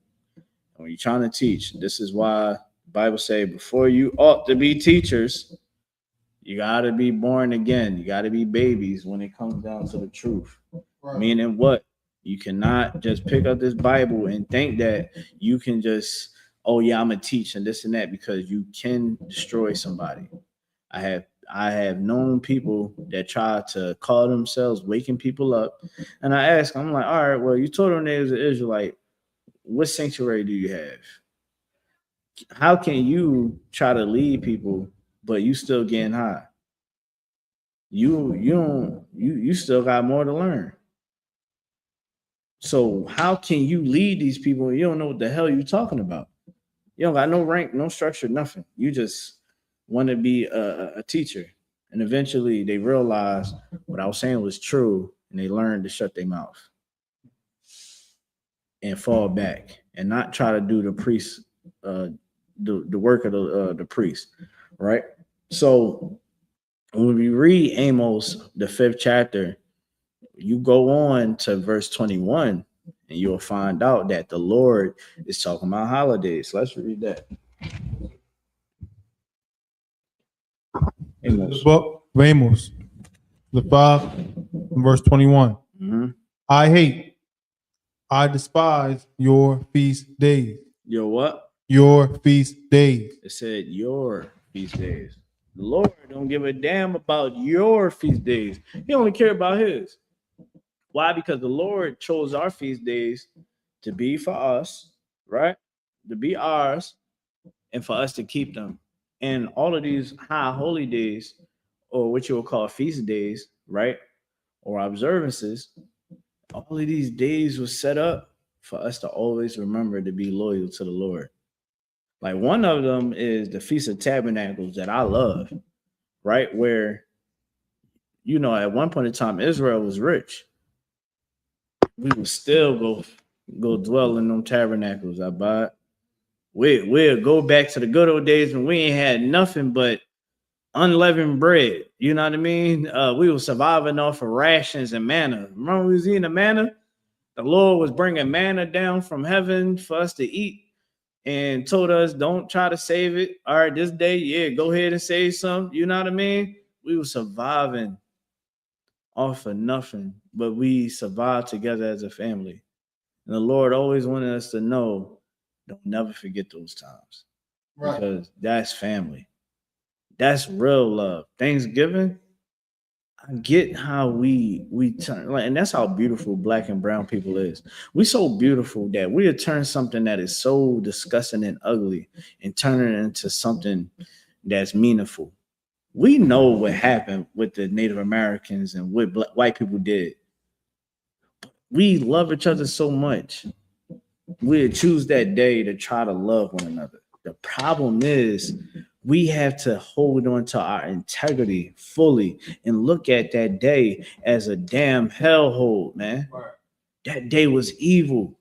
When you're trying to teach, this is why the Bible say before you ought to be teachers, you got to be born again. You got to be babies when it comes down to the truth. Right. Meaning what? You cannot just pick up this Bible and think that you can just, oh yeah, I'm going to teach and this and that, because you can destroy somebody. I have known people that try to call themselves waking people up. And I ask, I'm like, all right, well, you told them they was an Israelite. What sanctuary do you have? How can you try to lead people, but you still getting high? You still got more to learn. So how can you lead these people? You don't know what the hell you're talking about. You don't got no rank, no structure, nothing. You just want to be a teacher. And eventually they realized what I was saying was true, and they learned to shut their mouth and fall back and not try to do the priest, the work of the priest, right? So when we read Amos, the 5th chapter, you go on to verse 21, and you'll find out that the Lord is talking about holidays. Let's read that. Amos. The book of Amos, the 5th, verse 21. Mm-hmm. I despise your feast days. Your what? Your feast days. It said your feast days. The Lord don't give a damn about your feast days. He only care about his. Why? Because the Lord chose our feast days to be for us, right? To be ours, and for us to keep them. And all of these high holy days, or what you will call feast days, right, or observances, all of these days were set up for us to always remember to be loyal to the Lord. Like one of them is the Feast of Tabernacles that I love, right? Where, you know, at one point in time, Israel was rich. We would still go dwell in them tabernacles. I buy it. We'll go back to the good old days when we ain't had nothing but unleavened bread. You know what I mean? We were surviving off of rations and manna. Remember we was eating the manna? The Lord was bringing manna down from heaven for us to eat and told us, don't try to save it. All right, this day, yeah, go ahead and save some. You know what I mean? We were surviving off of nothing, but we survived together as a family. And the Lord always wanted us to know, don't never forget those times. Right. Because that's family. That's real love. Thanksgiving, I get how we turn, like, and that's how beautiful Black and brown people is. We're so beautiful that we turn something that is so disgusting and ugly and turn it into something that's meaningful. We know what happened with the Native Americans and what white people did. We love each other so much. We'll choose that day to try to love one another. The problem is we have to hold on to our integrity fully and look at that day as a damn hellhole, man. Right. That day was evil.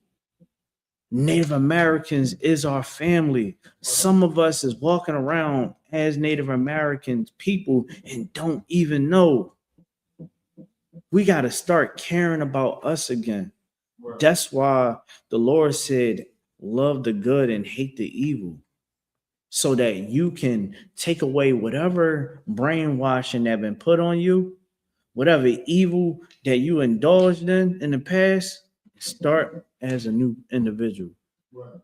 Native Americans is our family. Some of us is walking around as Native American people and don't even know. We got to start caring about us again. Right. That's why the Lord said, love the good and hate the evil, so that you can take away whatever brainwashing that been put on you, whatever evil that you indulged in the past, start as a new individual. Right.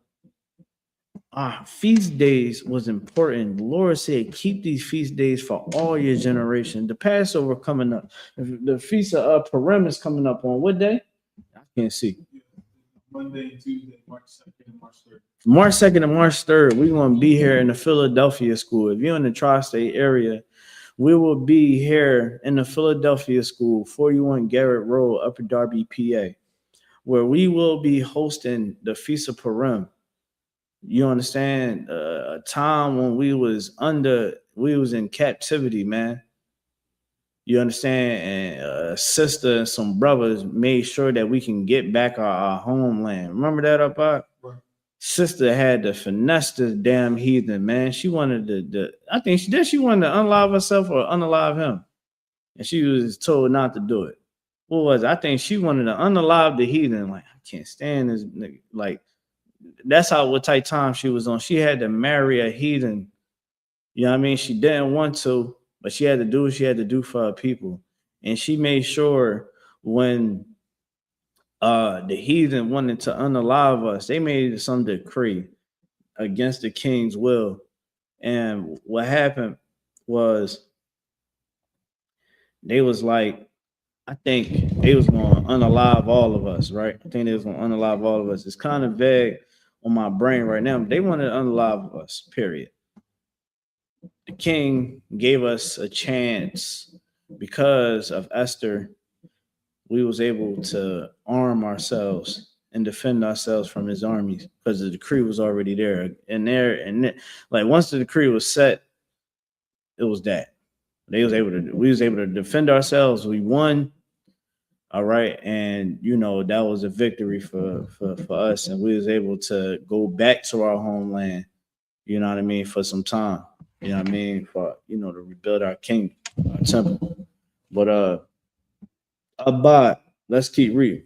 Our feast days was important. The Lord said, keep these feast days for all your generation. The Passover coming up. The Feast of Purim is coming up on what day? I can't see. Monday and Tuesday, March 2nd and March 3rd. March 2nd and March 3rd, we're going to be here in the Philadelphia school. If you're in the tri-state area, we will be here in the Philadelphia school, 41 Garrett Road, Upper Darby, PA, where we will be hosting the Feast of Purim. You understand? A time when we was in captivity, man. You understand? And a sister and some brothers made sure that we can get back our homeland. Remember that up? Right. Sister had to finesse this damn heathen, man. She wanted she wanted to unalive herself or unalive him. And she was told not to do it. What was it? I think she wanted to unalive the heathen. Like, I can't stand this nigga. Like, that's what type time she was on. She had to marry a heathen. You know what I mean? She didn't want to, but she had to do what she had to do for her people. And she made sure when the heathen wanted to unalive us, they made some decree against the king's will. And what happened was they was like, I think they was going to unalive all of us, right? I think they was going to unalive all of us. It's kind of vague on my brain right now, but they wanted to unalive us, period. The king gave us a chance because of Esther. We was able to arm ourselves and defend ourselves from his armies because the decree was already there. Like once the decree was set, it was that. We was able to defend ourselves. We won. All right. And that was a victory for us. And we was able to go back to our homeland, you know what I mean, for some time. You know what I mean? For to rebuild our kingdom, our temple. But let's keep reading.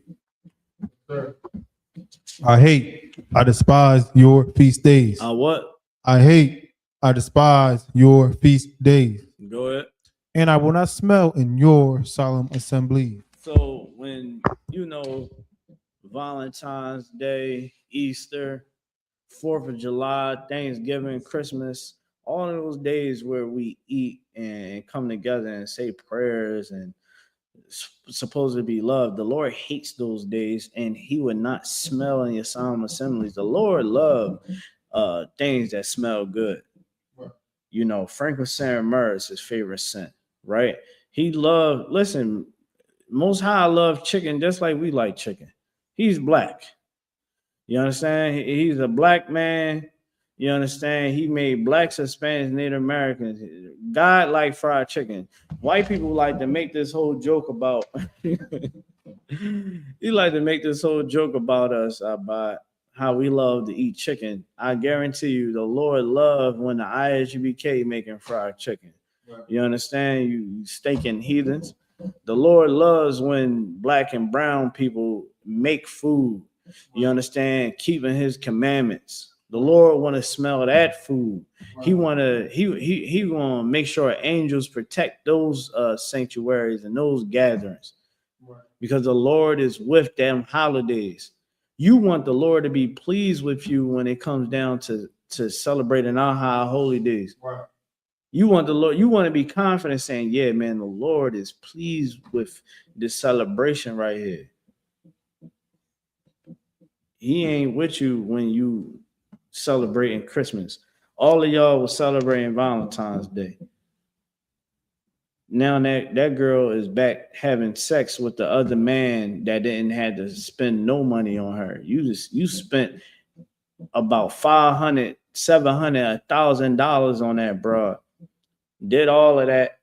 I despise your feast days. What? I despise your feast days. Go ahead. And I will not smell in your solemn assembly. So when Valentine's Day, Easter, 4th of July, Thanksgiving, Christmas, all of those days where we eat and come together and say prayers and supposed to be loved, the Lord hates those days, and he would not smell in your solemn assemblies. The Lord loved things that smell good. Frankincense and myrrh is his favorite scent, right? He loved, listen, Most High love chicken just like we like chicken. He's black. You understand? He's a black man. You understand? He made blacks, Hispanics, Native Americans. God like fried chicken. White people like to make this whole joke about he like to make this whole joke about us about how we love to eat chicken. I guarantee you the Lord loved when the I.S.U.P.K making fried chicken. Right. You understand? You stinking heathens. The Lord loves when black and brown people make food. You understand? Keeping his commandments. The Lord want to smell that food. He want to make sure angels protect those sanctuaries and those gatherings. Because the Lord is with them holidays. You want the Lord to be pleased with you when it comes down to celebrating our high holy days. Right. You want the Lord, you want to be confident saying, yeah, man, the Lord is pleased with this celebration right here. He ain't with you when you celebrating Christmas. All of y'all was celebrating Valentine's Day. Now that girl is back having sex with the other man that didn't have to spend no money on her. You spent about $500, $700, $1,000 on that broad. Did all of that,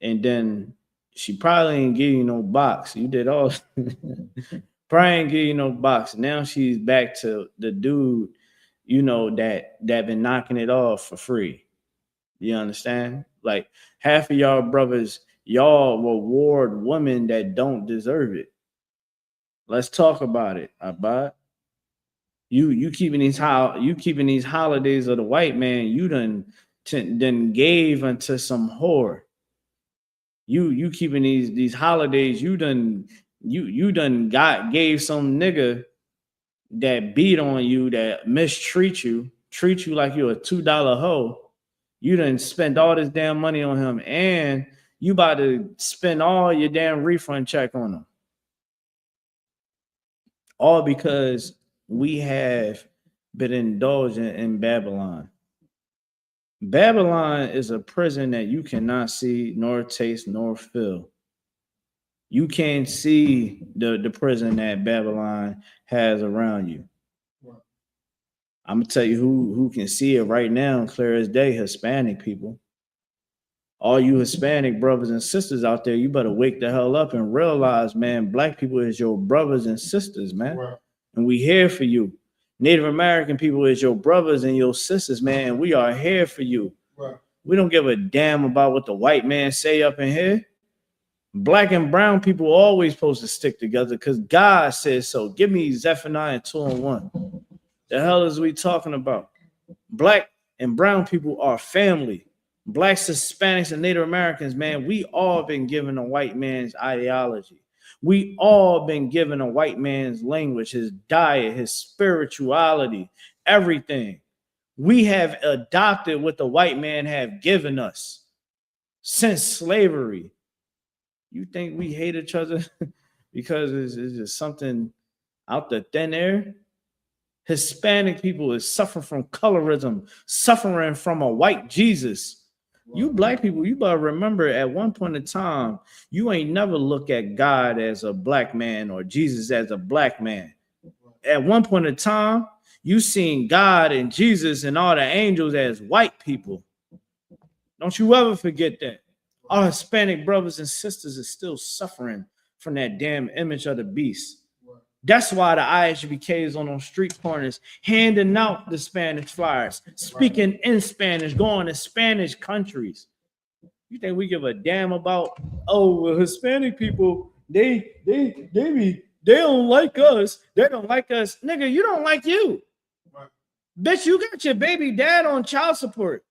and then she probably ain't give you no box. You did all probably ain't give you no box. Now she's back to the dude, you know, that been knocking it off for free. You understand? Like half of y'all brothers, y'all reward women that don't deserve it. Let's talk about it, Abad. You keeping these holidays of the white man, you done gave unto some whore. You keeping these holidays, you done gave some nigga that beat on you, that mistreat you, treat you like you're a $2 hoe. You done spent all this damn money on him, and you about to spend all your damn refund check on him. All because we have been indulging in Babylon. Babylon is a prison that you cannot see, nor taste, nor feel. You can't see the prison that Babylon has around you. I'm gonna tell you who can see it right now, clear as day. Hispanic people. All you Hispanic brothers and sisters out there, you better wake the hell up and realize, man, black people is your brothers and sisters, man. Right. And we here for you. Native American people is your brothers and your sisters, man. And we are here for you. Right. We don't give a damn about what the white man say up in here. Black and brown people are always supposed to stick together because God says so. Give me Zephaniah 2:1. The hell is we talking about? Black and brown people are family. Blacks, Hispanics, and Native Americans, man, we all been given a white man's ideology. We all been given a white man's language, his diet, his spirituality, everything. We have adopted what the white man have given us since slavery. You think we hate each other because it's just something out the thin air? Hispanic people is suffering from colorism, suffering from a white Jesus. You black people, you better remember at one point in time, you ain't never look at God as a black man or Jesus as a black man. At one point in time, you seen God and Jesus and all the angels as white people. Don't you ever forget that. Our Hispanic brothers and sisters are still suffering from that damn image of the beast. That's why the I.S.U.P.K is on those street corners handing out the Spanish flyers, speaking in Spanish, going to Spanish countries. You think we give a damn about, oh, well, Hispanic people, they don't like us. They don't like us. Nigga, you don't like you. Right. Bitch, you got your baby dad on child support.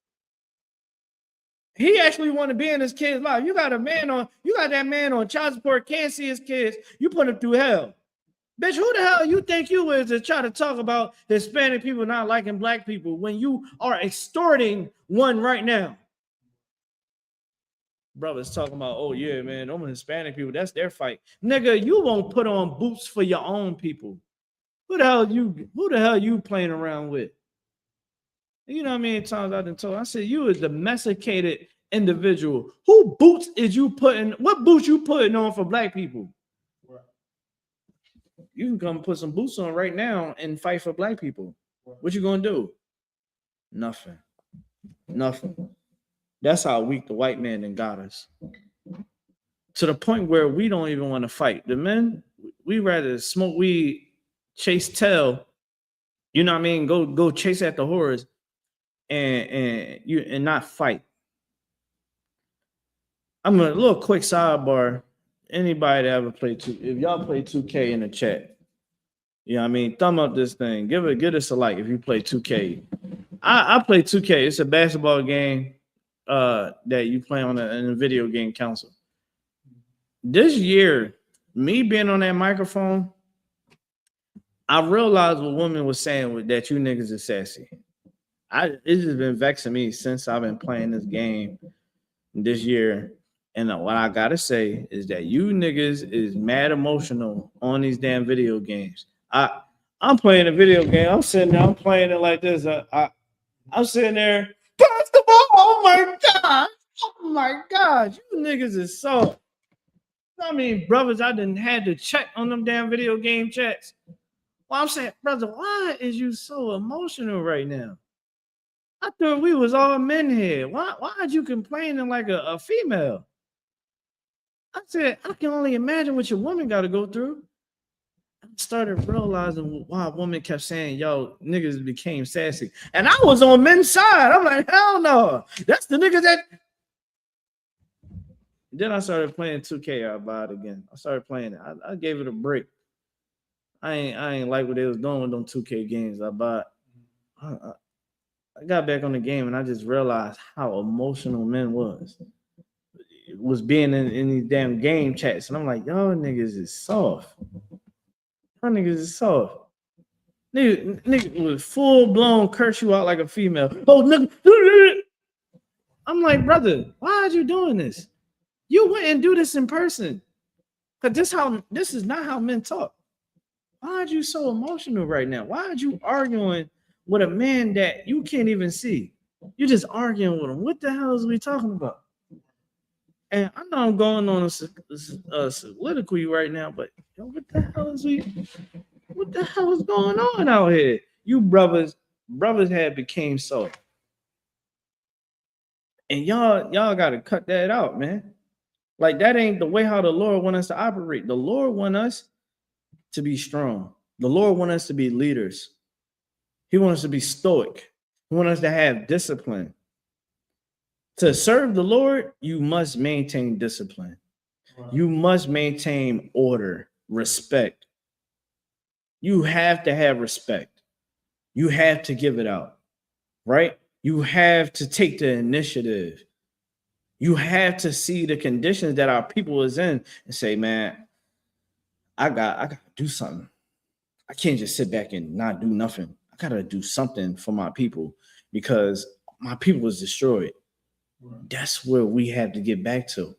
He actually want to be in his kid's life. You got that man on child support, can't see his kids. You put him through hell. Bitch, who the hell you think you is to try to talk about Hispanic people not liking black people when you are extorting one right now? Brothers talking about, oh yeah, man, them Hispanic people, that's their fight. Nigga, you won't put on boots for your own people. Who the hell you playing around with? You know what I mean? Times I done told. I said, you a domesticated individual. Who boots is you putting? What boots you putting on for black people? You can come put some boots on right now and fight for black people. What you gonna do? Nothing. Nothing. That's how weak the white man then got us. To the point where we don't even want to fight. The men, we rather smoke weed, chase tail, you know what I mean? Go chase at the horrors and not fight. I'm a little quick sidebar. Anybody that ever played if y'all play 2K in the chat, you know what I mean? Thumb up this thing. Give us a like if you play 2K. I play 2K. It's a basketball game that you play on in a video game console. This year, me being on that microphone, I realized what women was saying that you niggas are sassy. It's just been vexing me since I've been playing this game this year. And what I gotta say is that you niggas is mad emotional on these damn video games. I'm playing a video game. I'm sitting there, I'm playing it like this. I'm sitting there, basketball. Oh my god. Oh my god. You niggas is so. I mean, brothers, I didn't had to check on them damn video game chats. Well, I'm saying, brother, why is you so emotional right now? I thought we was all men here. Why are you complaining like a female? I said, I can only imagine what your woman got to go through. I started realizing why a woman kept saying, yo, niggas became sassy. And I was on men's side. I'm like, hell no. That's the niggas that. Then I started playing 2K. I bought it again. I started playing it. I gave it a break. I ain't like what they was doing with them 2K games. I got back on the game and I just realized how emotional men was being in these damn game chats. And I'm like, y'all niggas is soft. Y'all niggas is soft. Nigga was full blown curse you out like a female. Oh, nigga. I'm like, brother, why are you doing this? You wouldn't do this in person. Because this is not how men talk. Why are you so emotional right now? Why are you arguing with a man that you can't even see? You're just arguing with him. What the hell is we talking about? And I know I'm going on a soliloquy right now, but yo, what the hell is going on out here? You brothers had became soft. And y'all gotta cut that out, man. Like that ain't the way how the Lord want us to operate. The Lord want us to be strong. The Lord want us to be leaders. He wants us to be stoic. He wants us to have discipline. To serve the Lord, you must maintain discipline. Wow. You must maintain order, respect. You have to have respect. You have to give it out, right? You have to take the initiative. You have to see the conditions that our people is in and say, man, I got to do something. I can't just sit back and not do nothing. I got to do something for my people because my people was destroyed. Right. That's where we have to get back to.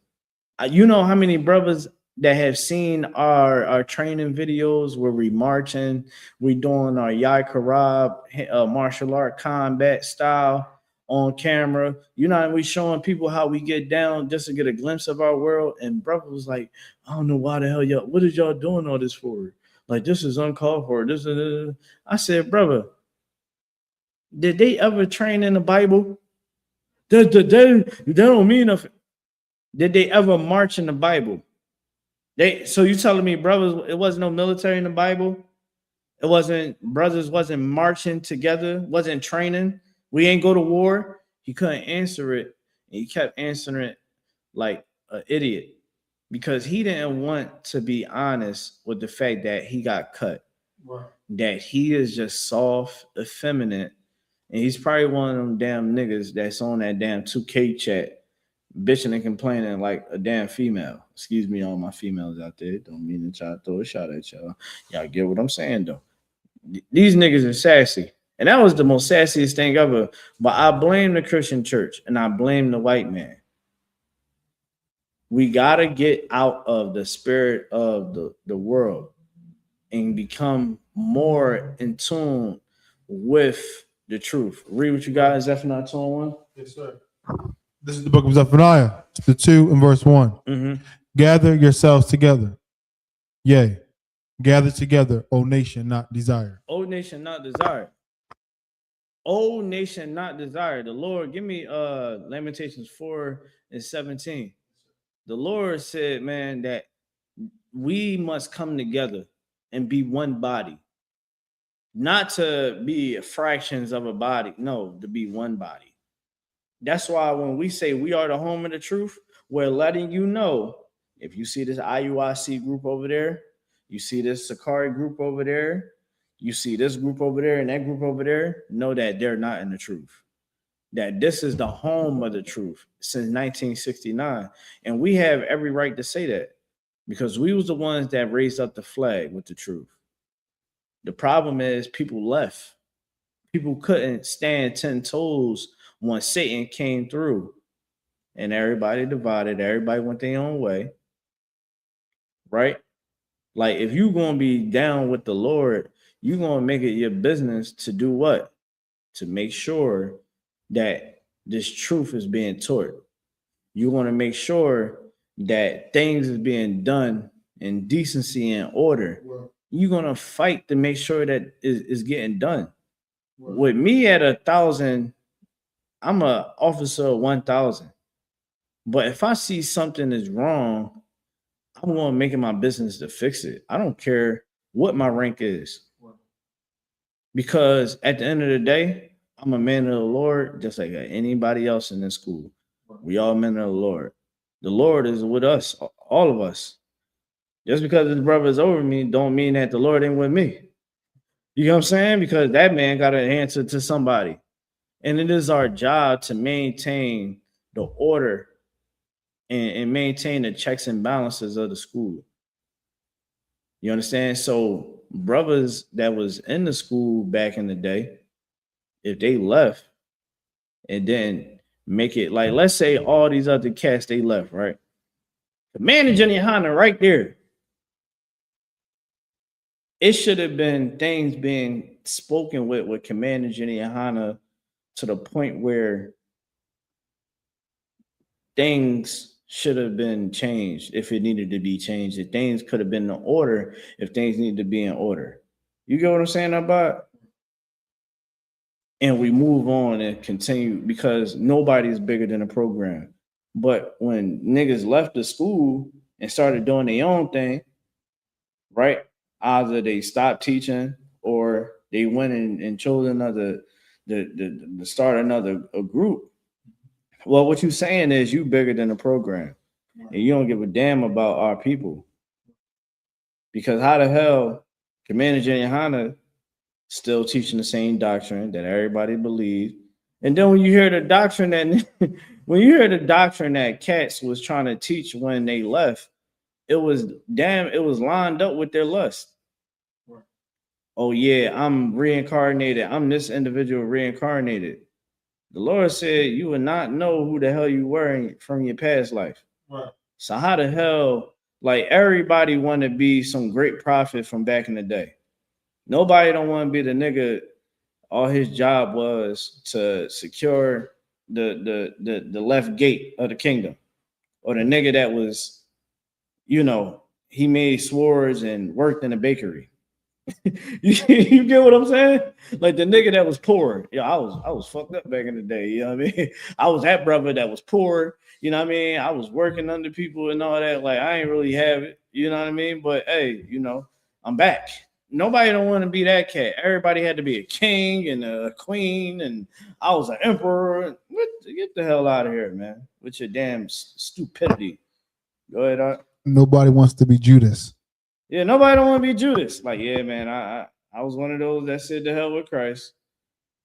You know how many brothers that have seen our training videos where we marching, we doing our YAHANNA martial art combat style on camera. You know, we showing people how we get down just to get a glimpse of our world. And brother was like, I don't know why the hell what is y'all doing all this for? Like, this is uncalled for. I said, brother, did they ever train in the Bible? They don't mean nothing. Did they ever march in the Bible? So you telling me, brothers, it wasn't no military in the Bible? Brothers wasn't marching together, wasn't training. We ain't go to war. He couldn't answer it. And he kept answering it like an idiot because he didn't want to be honest with the fact that he got cut. Right. That he is just soft, effeminate. And he's probably one of them damn niggas that's on that damn 2K chat, bitching and complaining like a damn female. Excuse me, all my females out there. Don't mean to try to throw a shot at y'all. Y'all get what I'm saying, though. These niggas are sassy. And that was the most sassiest thing ever. But I blame the Christian church and I blame the white man. We got to get out of the spirit of the world and become more in tune with the truth. Read what you got in Zephaniah 2:1. Yes, sir. This is the book of Zephaniah, chapter 2 and verse 1. Mm-hmm. Gather yourselves together. Yea, gather together, O nation not desired. O nation not desired. O nation not desired. The Lord, give me Lamentations 4:17. The Lord said, man, that we must come together and be one body. Not to be fractions of a body. No, to be one body. That's why when we say we are the home of the truth, we're letting you know, if you see this IUIC group over there, you see this Sakari group over there, you see this group over there and that group over there, know that they're not in the truth. That this is the home of the truth since 1969. And we have every right to say that because we was the ones that raised up the flag with the truth. The problem is people left. People couldn't stand 10 toes when Satan came through. And everybody divided. Everybody went their own way. Right? Like if you're going to be down with the Lord, you're going to make it your business to do what? To make sure that this truth is being taught. You want to make sure that things is being done in decency and order. You're going to fight to make sure that is getting done. With me at 1,000, I'm an officer of 1,000. But if I see something is wrong, I'm going to make it my business to fix it. I don't care what my rank is. Because at the end of the day, I'm a man of the Lord, just like anybody else in this school. We all men of the Lord. The Lord is with us, all of us. Just because his brother is over me don't mean that the Lord ain't with me. You know what I'm saying? Because that man got to answer to somebody. And it is our job to maintain the order and maintain the checks and balances of the school. You understand? So brothers that was in the school back in the day, if they left and then make it like, let's say all these other cats, they left, right? The manager in YAHANNA right there. It should have been things being spoken with Commander Jenny YAHANNA to the point where things should have been changed if it needed to be changed. If things could have been in order, if things needed to be in order. You get what I'm saying about? And we move on and continue because nobody's bigger than a program. But when niggas left the school and started doing their own thing, right? Either they stopped teaching or they went and chose another, to start another group. Well, what you're saying is you bigger than the program and you don't give a damn about our people. Because how the hell Commander Jenny YAHANNA still teaching the same doctrine that everybody believes? And then when you hear the doctrine that cats was trying to teach when they left, it was lined up with their lust. Right. Oh yeah, I'm reincarnated. I'm this individual reincarnated. The Lord said you would not know who the hell you were from your past life. Right. So how the hell, like everybody want to be some great prophet from back in the day. Nobody don't want to be the nigga. All his job was to secure the left gate of the kingdom, or the nigga that was, you know, he made swords and worked in a bakery. You get what I'm saying? Like the nigga that was poor. Yeah, I was fucked up back in the day. You know what I mean? I was that brother that was poor. You know what I mean? I was working under people and all that. Like I ain't really have it. You know what I mean? But hey, you know, I'm back. Nobody don't want to be that cat. Everybody had to be a king and a queen, and I was an emperor. Get the hell out of here, man, with your damn stupidity. Go ahead, Art. Nobody wants to be Judas. Yeah, nobody don't want to be Judas. Like, yeah, man, I was one of those that said the hell with Christ.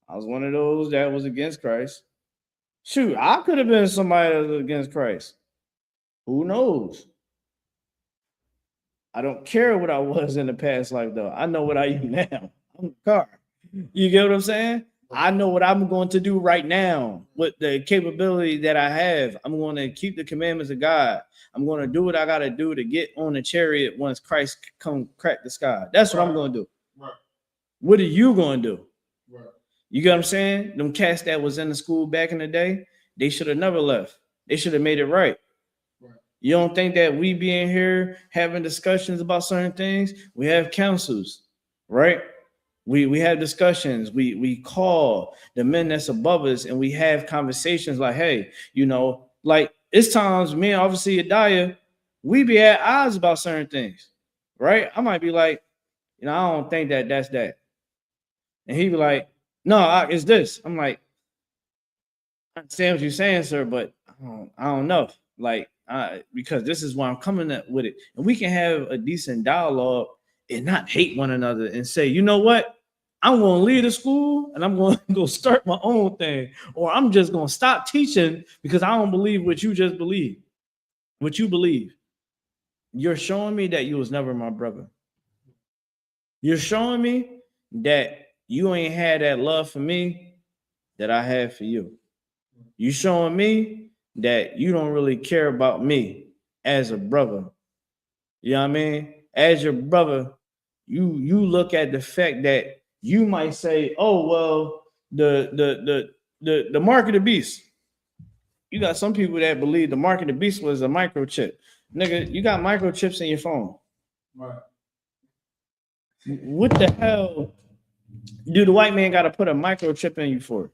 I was one of those that was against Christ. Shoot, I could have been somebody that was against Christ. Who knows? I don't care what I was in the past life, though. I know what I am now. I'm a car. You get what I'm saying? I know what I'm going to do right now with the capability that I have. I'm going to keep the commandments of God. I'm going to do what I got to do to get on the chariot once Christ come crack the sky. That's what I'm going to do. Right. What are you going to do? Right. You get what I'm saying? Them cats that was in the school back in the day, they should have never left. They should have made it right. You don't think that we being here having discussions about certain things? We have councils, right? We have discussions. We call the men that's above us and we have conversations like, hey, you know, like it's times me and obviously Adaya, we be at odds about certain things, right? I might be like, you know, I don't think that that's that. And he be like, no, it's this. I'm like, I understand what you're saying, sir, but I don't know. Like, because this is why I'm coming up with it. And we can have a decent dialogue and not hate one another and say, you know what? I'm going to leave the school and I'm going to go start my own thing. Or I'm just going to stop teaching because I don't believe what you just believe. What you believe. You're showing me that you was never my brother. You're showing me that you ain't had that love for me that I had for you. You showing me that you don't really care about me as a brother. You know what I mean? As your brother, you look at the fact that you might say, oh, well, the mark of the beast. You got some people that believe the mark of the beast was a microchip. Nigga, you got microchips in your phone. Right. What the hell do the white man got to put a microchip in you for?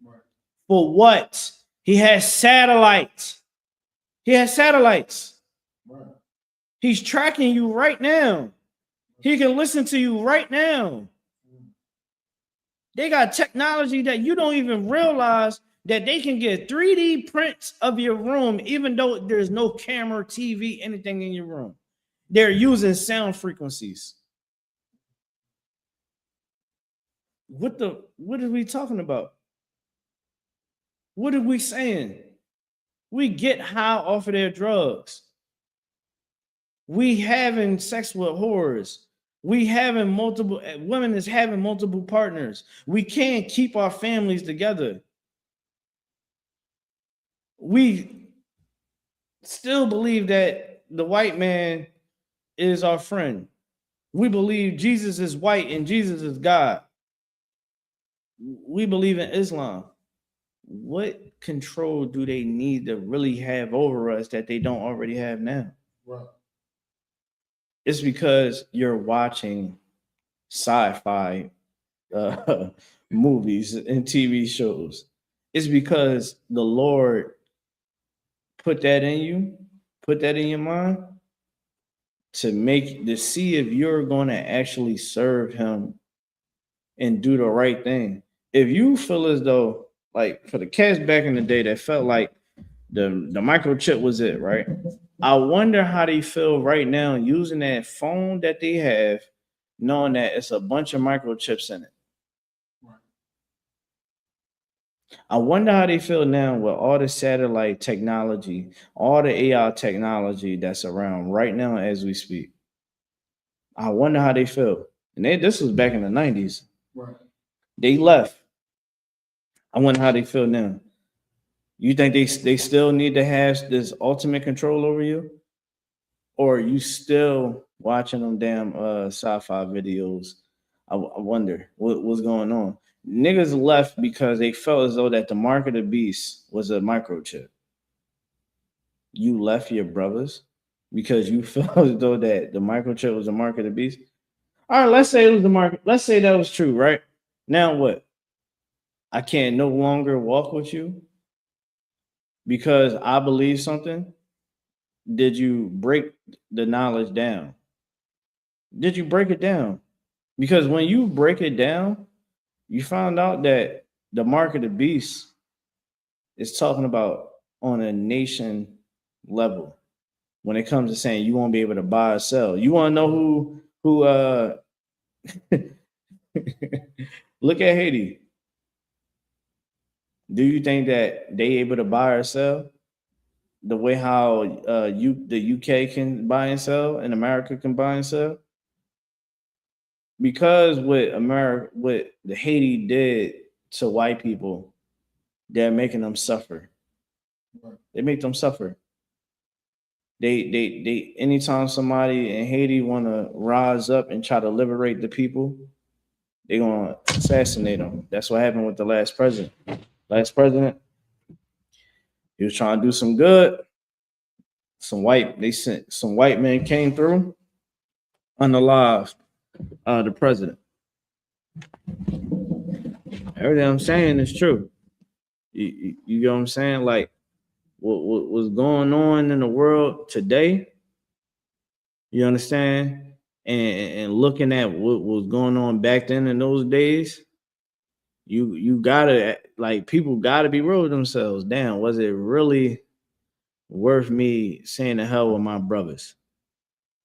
Right. For what? He has satellites. He has satellites. Right. He's tracking you right now. He can listen to you right now. They got technology that you don't even realize that they can get 3D prints of your room, even though there's no camera, TV, anything in your room. They're using sound frequencies. What are we talking about? What are we saying? We get high off of their drugs. We having sex with whores. We having multiple women is having multiple partners. We can't keep our families together. We still believe that the white man is our friend. We believe Jesus is white and Jesus is God. We believe in Islam. What control do they need to really have over us that they don't already have now? Right. It's because you're watching sci-fi movies and TV shows. It's because the Lord put that in you, put that in your mind to see if you're going to actually serve him and do the right thing. If you feel as though, like for the cats back in the day that felt like the microchip was it, right? I wonder how they feel right now using that phone that they have, knowing that it's a bunch of microchips in it. I wonder how they feel now with all the satellite technology, all the AI technology that's around right now as we speak. I wonder how they feel. And this was back in the 90s. Right. They left. I wonder how they feel now. You think they still need to have this ultimate control over you? Or are you still watching them damn sci-fi videos? I wonder what's going on. Niggas left because they felt as though that the mark of the beast was a microchip. You left your brothers because you felt as though that the microchip was the mark of the beast. All right, let's say it was the mark. Let's say that was true, right? Now what? I can't no longer walk with you because I believe something. Did you break the knowledge down? Did you break it down? Because when you break it down, you found out that the mark of the beast is talking about on a nation level. When it comes to saying you won't be able to buy or sell, you want to know who look at Haiti. Do you think that they able to buy or sell the way how the UK can buy and sell and America can buy and sell? Because what the Haiti did to white people, they're making them suffer. They make them suffer. They anytime somebody in Haiti want to rise up and try to liberate the people, they're gonna assassinate them. That's what happened with the last president. Last president, He was trying to do some good. Some white men came through, unalived the president. Everything I'm saying is true. You know what I'm saying? Like what was going on in the world today, you understand? And looking at what was going on back then in those days, you gotta, like, people gotta be real with themselves. Damn, was it really worth me saying the hell with my brothers?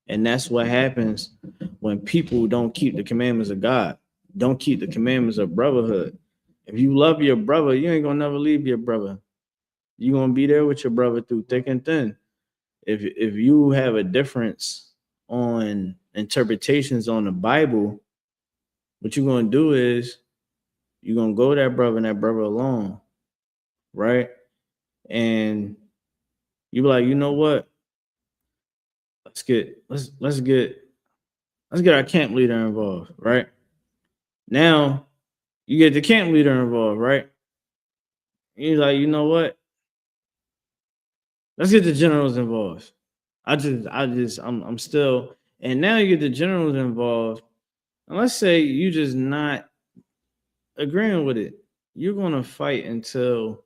And that's what happens when people don't keep the commandments of God, don't keep the commandments of brotherhood. If you love your brother, you ain't gonna never leave your brother. You're gonna be there with your brother through thick and thin. If you have a difference on interpretations on the Bible, what you're gonna do is you're gonna go that brother and that brother alone, right? And you be like, you know what? Let's get our camp leader involved, right? Now you get the camp leader involved, right? You're like, you know what? Let's get the generals involved. I'm still, and now you get the generals involved. And let's say you just not agreeing with it. You're gonna fight until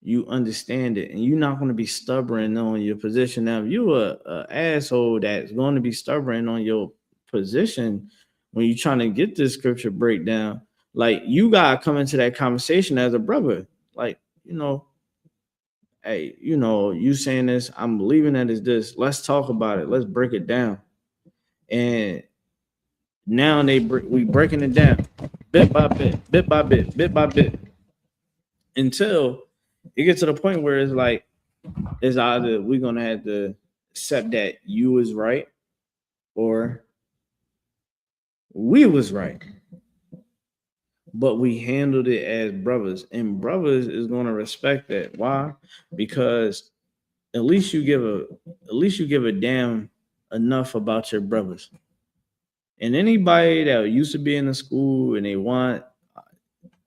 you understand it, and you're not gonna be stubborn on your position. Now, if you a asshole that's going to be stubborn on your position when you're trying to get this scripture breakdown, like, you gotta come into that conversation as a brother. Like, hey, you saying this, I'm believing that is this. Let's talk about it. Let's break it down. And now we breaking it down bit by bit, until it gets to the point where it's like, it's either we're gonna have to accept that you is right or we was right. But we handled it as brothers, and brothers is gonna respect that. Why? Because at least you give a damn enough about your brothers. And anybody that used to be in the school and they want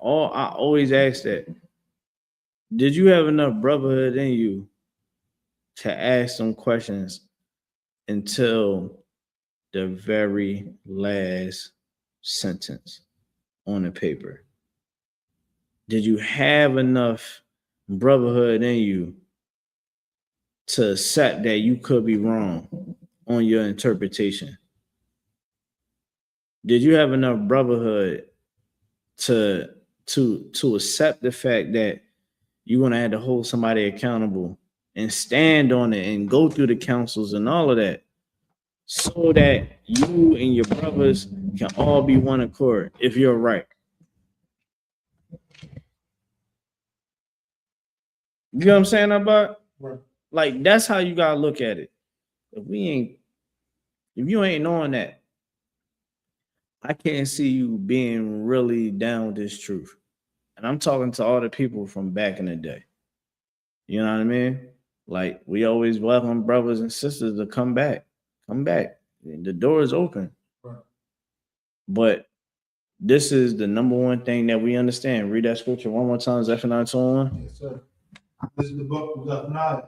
I always ask that, did you have enough brotherhood in you to ask some questions until the very last sentence on the paper? Did you have enough brotherhood in you to accept that you could be wrong on your interpretation? Did you have enough brotherhood to accept the fact that you're gonna have to hold somebody accountable and stand on it and go through the councils and all of that, so that you and your brothers can all be one accord if you're right? You know what I'm saying about? Right. Like, that's how you gotta look at it. If you ain't knowing that, I can't see you being really down with this truth. And I'm talking to all the people from back in the day. You know what I mean? Like, we always welcome brothers and sisters to come back. Come back. The door is open. Right. But this is the number one thing that we understand. Read that scripture one more time, Zephaniah 2:1. Yes, sir. This is the book of Zephaniah,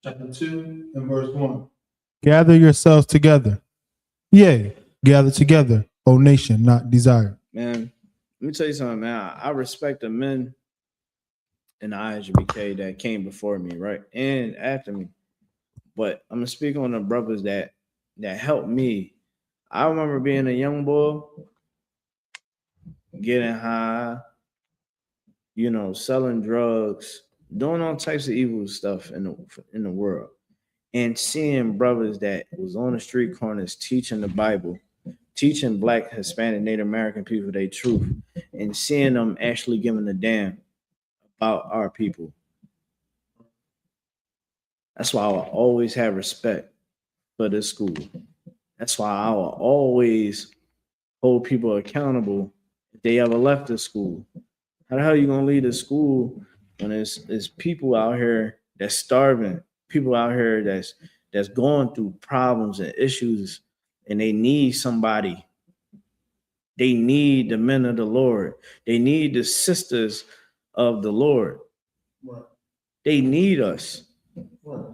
chapter 2 and verse 1. Gather yourselves together. Yea, gather together, O nation not desired. Man, let me tell you something, man. I respect the men in the I.S.U.P.K that came before me, right? And after me. But I'm gonna speak on the brothers that helped me. I remember being a young boy, getting high, selling drugs, doing all types of evil stuff in the world, and seeing brothers that was on the street corners teaching the Bible, teaching Black, Hispanic, Native American people their truth, and seeing them actually giving a damn about our people. That's why I will always have respect for this school. That's why I will always hold people accountable if they ever left the school. How the hell are you gonna leave the school when there's people out here that's starving, people out here that's going through problems and issues, and they need somebody. They need the men of the Lord. They need the sisters of the Lord. Right. They need us.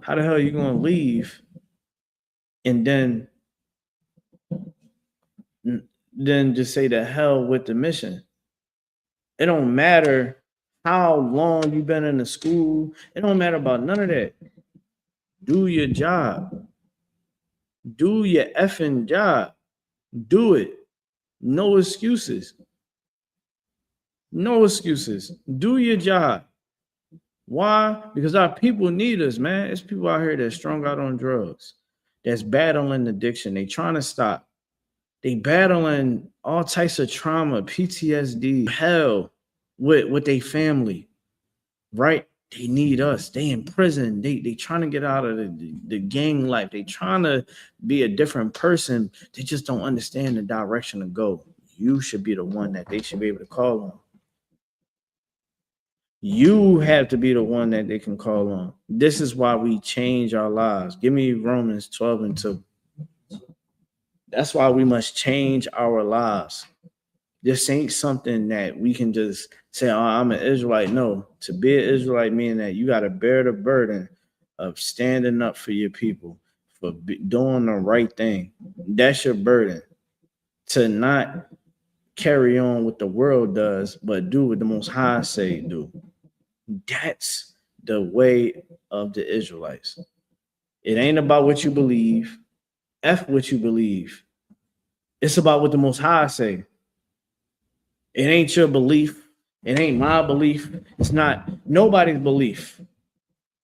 How the hell are you gonna leave and then just say the hell with the mission? It don't matter how long you've been in the school. It don't matter about none of that. Do your job. Do your effing job. Do it. No excuses. No excuses. Do your job. Why? Because our people need us, man. It's people out here that's strung out on drugs, that's battling addiction. They trying to stop. They battling all types of trauma, PTSD, hell with their family, right? They need us. They in prison. They trying to get out of the gang life. They trying to be a different person. They just don't understand the direction to go. You should be the one that they should be able to call on. You have to be the one that they can call on. This is why we change our lives. Give me Romans 12:2. That's why we must change our lives. This ain't something that we can just say, oh, I'm an Israelite. No, to be an Israelite means that you got to bear the burden of standing up for your people, for doing the right thing. That's your burden. To not carry on what the world does, but do what the Most High say do. That's the way of the Israelites. It ain't about what you believe. F what you believe. It's about what the Most High say. It ain't your belief. It ain't my belief. It's not nobody's belief.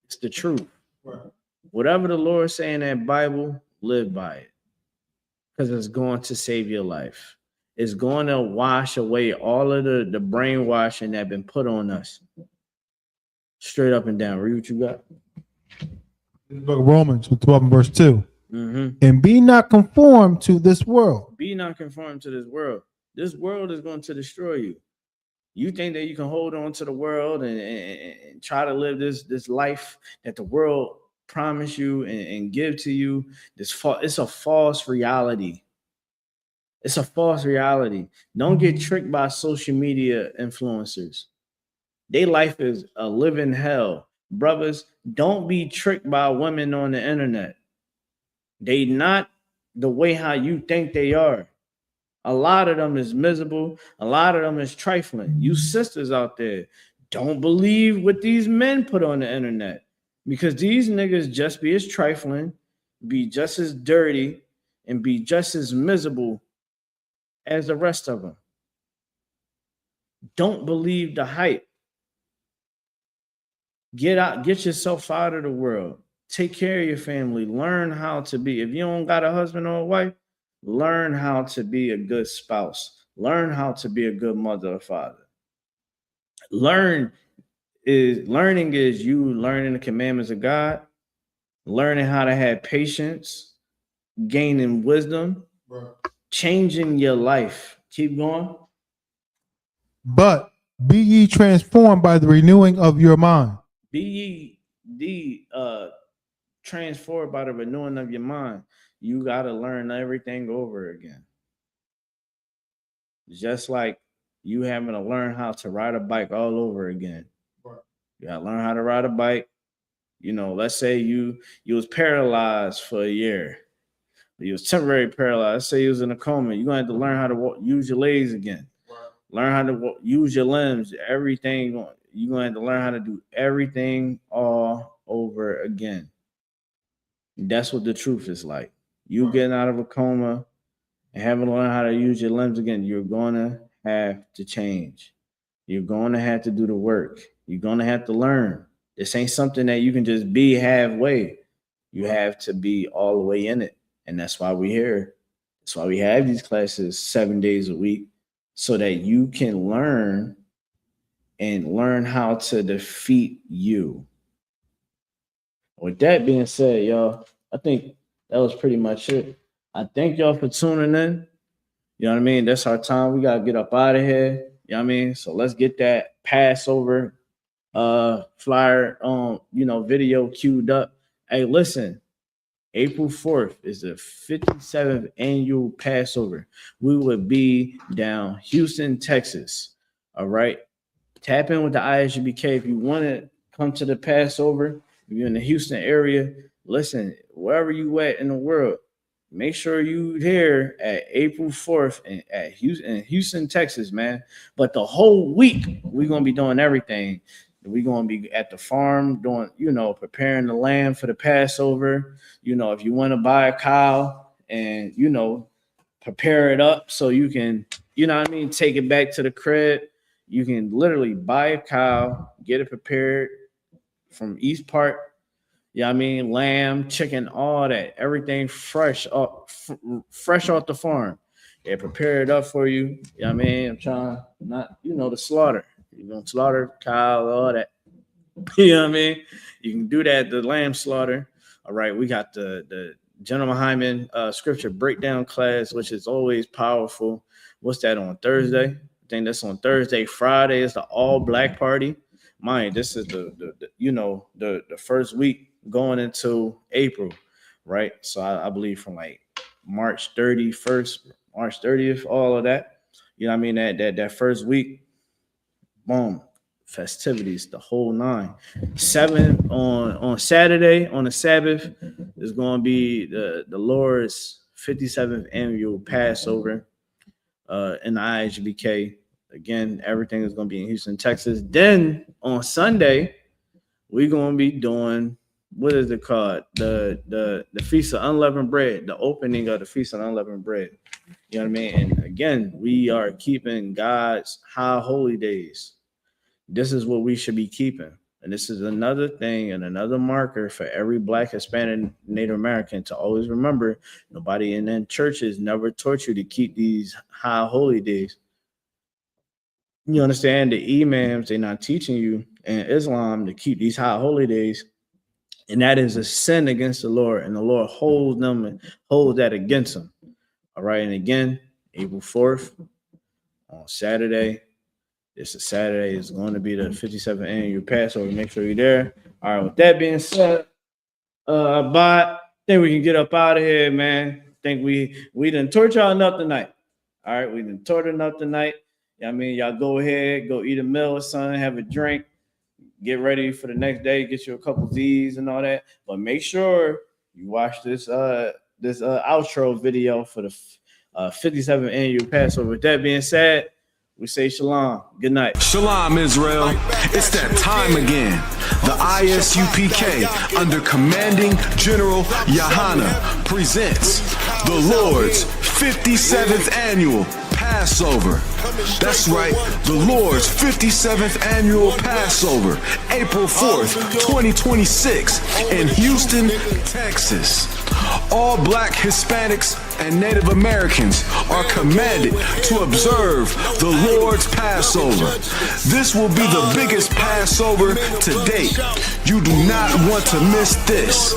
It's the truth. Right. Whatever the Lord say in that Bible, live by it. Because it's going to save your life. It's going to wash away all of the brainwashing that been put on us. Straight up and down. Read what you got. Book of Romans 12:2. Mm-hmm. And be not conformed to this world. Be not conformed to this world. This world is going to destroy you. You think that you can hold on to the world and try to live this life that the world promised you and give to you. It's a false reality. It's a false reality. Don't get tricked by social media influencers. Their life is a living hell. Brothers, don't be tricked by women on the internet. They not the way how you think they are. A lot of them is miserable. A lot of them is trifling. You sisters out there, don't believe what these men put on the internet, because these niggas just be as trifling, be just as dirty, and be just as miserable as the rest of them. Don't believe the hype. Get yourself out of the world. Take care of your family. Learn how to be. If you don't got a husband or a wife, learn how to be a good spouse. Learn how to be a good mother or father. Learning is you learning the commandments of God, learning how to have patience, gaining wisdom, right, changing your life. Keep going. But be ye transformed by the renewing of your mind. Be ye transformed by the renewing of your mind. You got to learn everything over again. Just like you having to learn how to ride a bike all over again. Right. You got to learn how to ride a bike. You know, let's say you was paralyzed for a year. You was temporarily paralyzed. Let's say you was in a coma. You're going to have to learn how to use your legs again. Right. Learn how to use your limbs. Everything. You're going to have to learn how to do everything all over again. That's what the truth is like. You getting out of a coma and having to learn how to use your limbs again, you're going to have to change. You're going to have to do the work. You're going to have to learn. This ain't something that you can just be halfway. You have to be all the way in it. And that's why we're here. That's why we have these classes 7 days a week, so that you can learn and learn how to defeat you. With that being said, y'all, I think that was pretty much it. I thank y'all for tuning in. You know what I mean? That's our time. We got to get up out of here. You know what I mean? So let's get that Passover flyer video queued up. Hey, listen, April 4th is the 57th annual Passover. We will be down Houston, Texas. All right. Tap in with the I.S.U.P.K if you want to come to the Passover. If you're in the Houston area, listen, wherever you at in the world, make sure you here at April 4th at Houston, Texas, man. But the whole week, we're going to be doing everything. We're going to be at the farm doing, preparing the lamb for the Passover. If you want to buy a cow and, prepare it up so you can, take it back to the crib. You can literally buy a cow, get it prepared from East Park. Lamb, chicken, all that, everything fresh off the farm. They prepare it up for you. I'm trying not, the slaughter. You're going to slaughter cow, all that. You can do that, the lamb slaughter. All right, we got the General Hyman scripture breakdown class, which is always powerful. What's that, on Thursday? I think that's on Thursday. Friday is the all black party. Mind, this is the first week going into April, right? So I believe from like March 31st, March 30th, all of that. That first week, boom, festivities, the whole 9. 7 on Saturday, on the Sabbath, is going to be the Lord's 57th annual Passover in the I.S.U.P.K. Again, everything is going to be in Houston, Texas. Then on Sunday, we're going to be doing, what is it called? The Feast of Unleavened Bread, the opening of the Feast of Unleavened Bread. You know what I mean? And again, we are keeping God's high holy days. This is what we should be keeping. And this is another thing and another marker for every Black, Hispanic, Native American to always remember, nobody in them churches never taught you to keep these high holy days. You understand? The imams, they're not teaching you in Islam to keep these high holy days. And that is a sin against the Lord. And the Lord holds them and holds that against them. All right. And again, April 4th on Saturday. It's a Saturday. It's going to be the 57th annual Passover. Make sure you're there. All right. With that being said, I think we can get up out of here, man. I think we done torch y'all enough tonight. All right. We done tortured enough tonight. Y'all go ahead, go eat a meal or something, have a drink, get ready for the next day, get you a couple Z's and all that. But make sure you watch this outro video for the 57th annual Passover. With that being said, we say shalom. Good night. Shalom, Israel. It's that time again. The I.S.U.P.K. under commanding General YAHANNA presents the Lord's 57th annual Passover. That's right, the Lord's 57th annual Passover, April 4th, 2026 in Houston, Texas. All Black, Hispanics, and Native Americans are commanded to observe the Lord's Passover. This will be the biggest Passover to date. You do not want to miss this.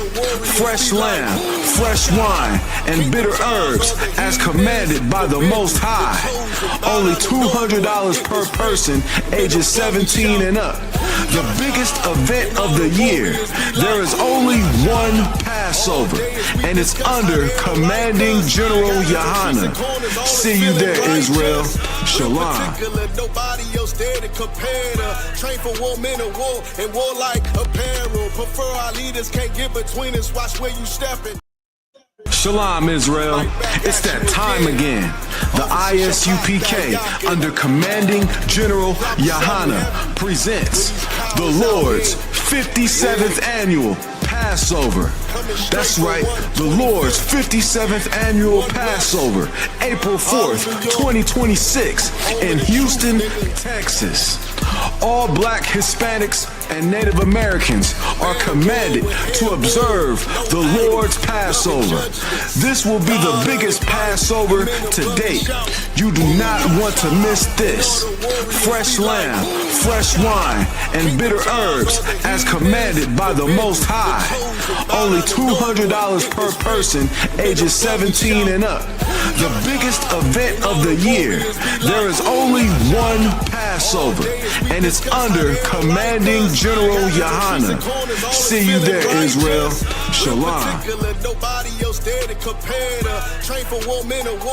Fresh lamb, fresh wine, and bitter herbs as commanded by the Most High. Only $200 per person, ages 17 and up. The biggest event of the year. There is only one Passover, and it's under commanding General YAHANNA. See you there, Israel. Shalom. Nobody else there to compare to. Train for war, men of war, and warlike apparel. Prefer our leaders, can't get between us. Watch where you stepping. Shalom, Israel. It's that time again. The I.S.U.P.K. under commanding General YAHANNA presents the Lord's 57th annual Passover. That's right, the Lord's 57th annual Passover, April 4th, 2026 in Houston, Texas. All Black, Hispanics, and Native Americans are commanded to observe the Lord's Passover. This will be the biggest Passover to date. You do not want to miss this. Fresh lamb, fresh wine, and bitter herbs as commanded by the Most High. Only $200 per person, ages 17 and up. The biggest event of the year. There is only one Passover, and it's under commanding General YAHANNA. See you there, Israel. Shalom. Nobody else there to compare to. Train for war, men of war.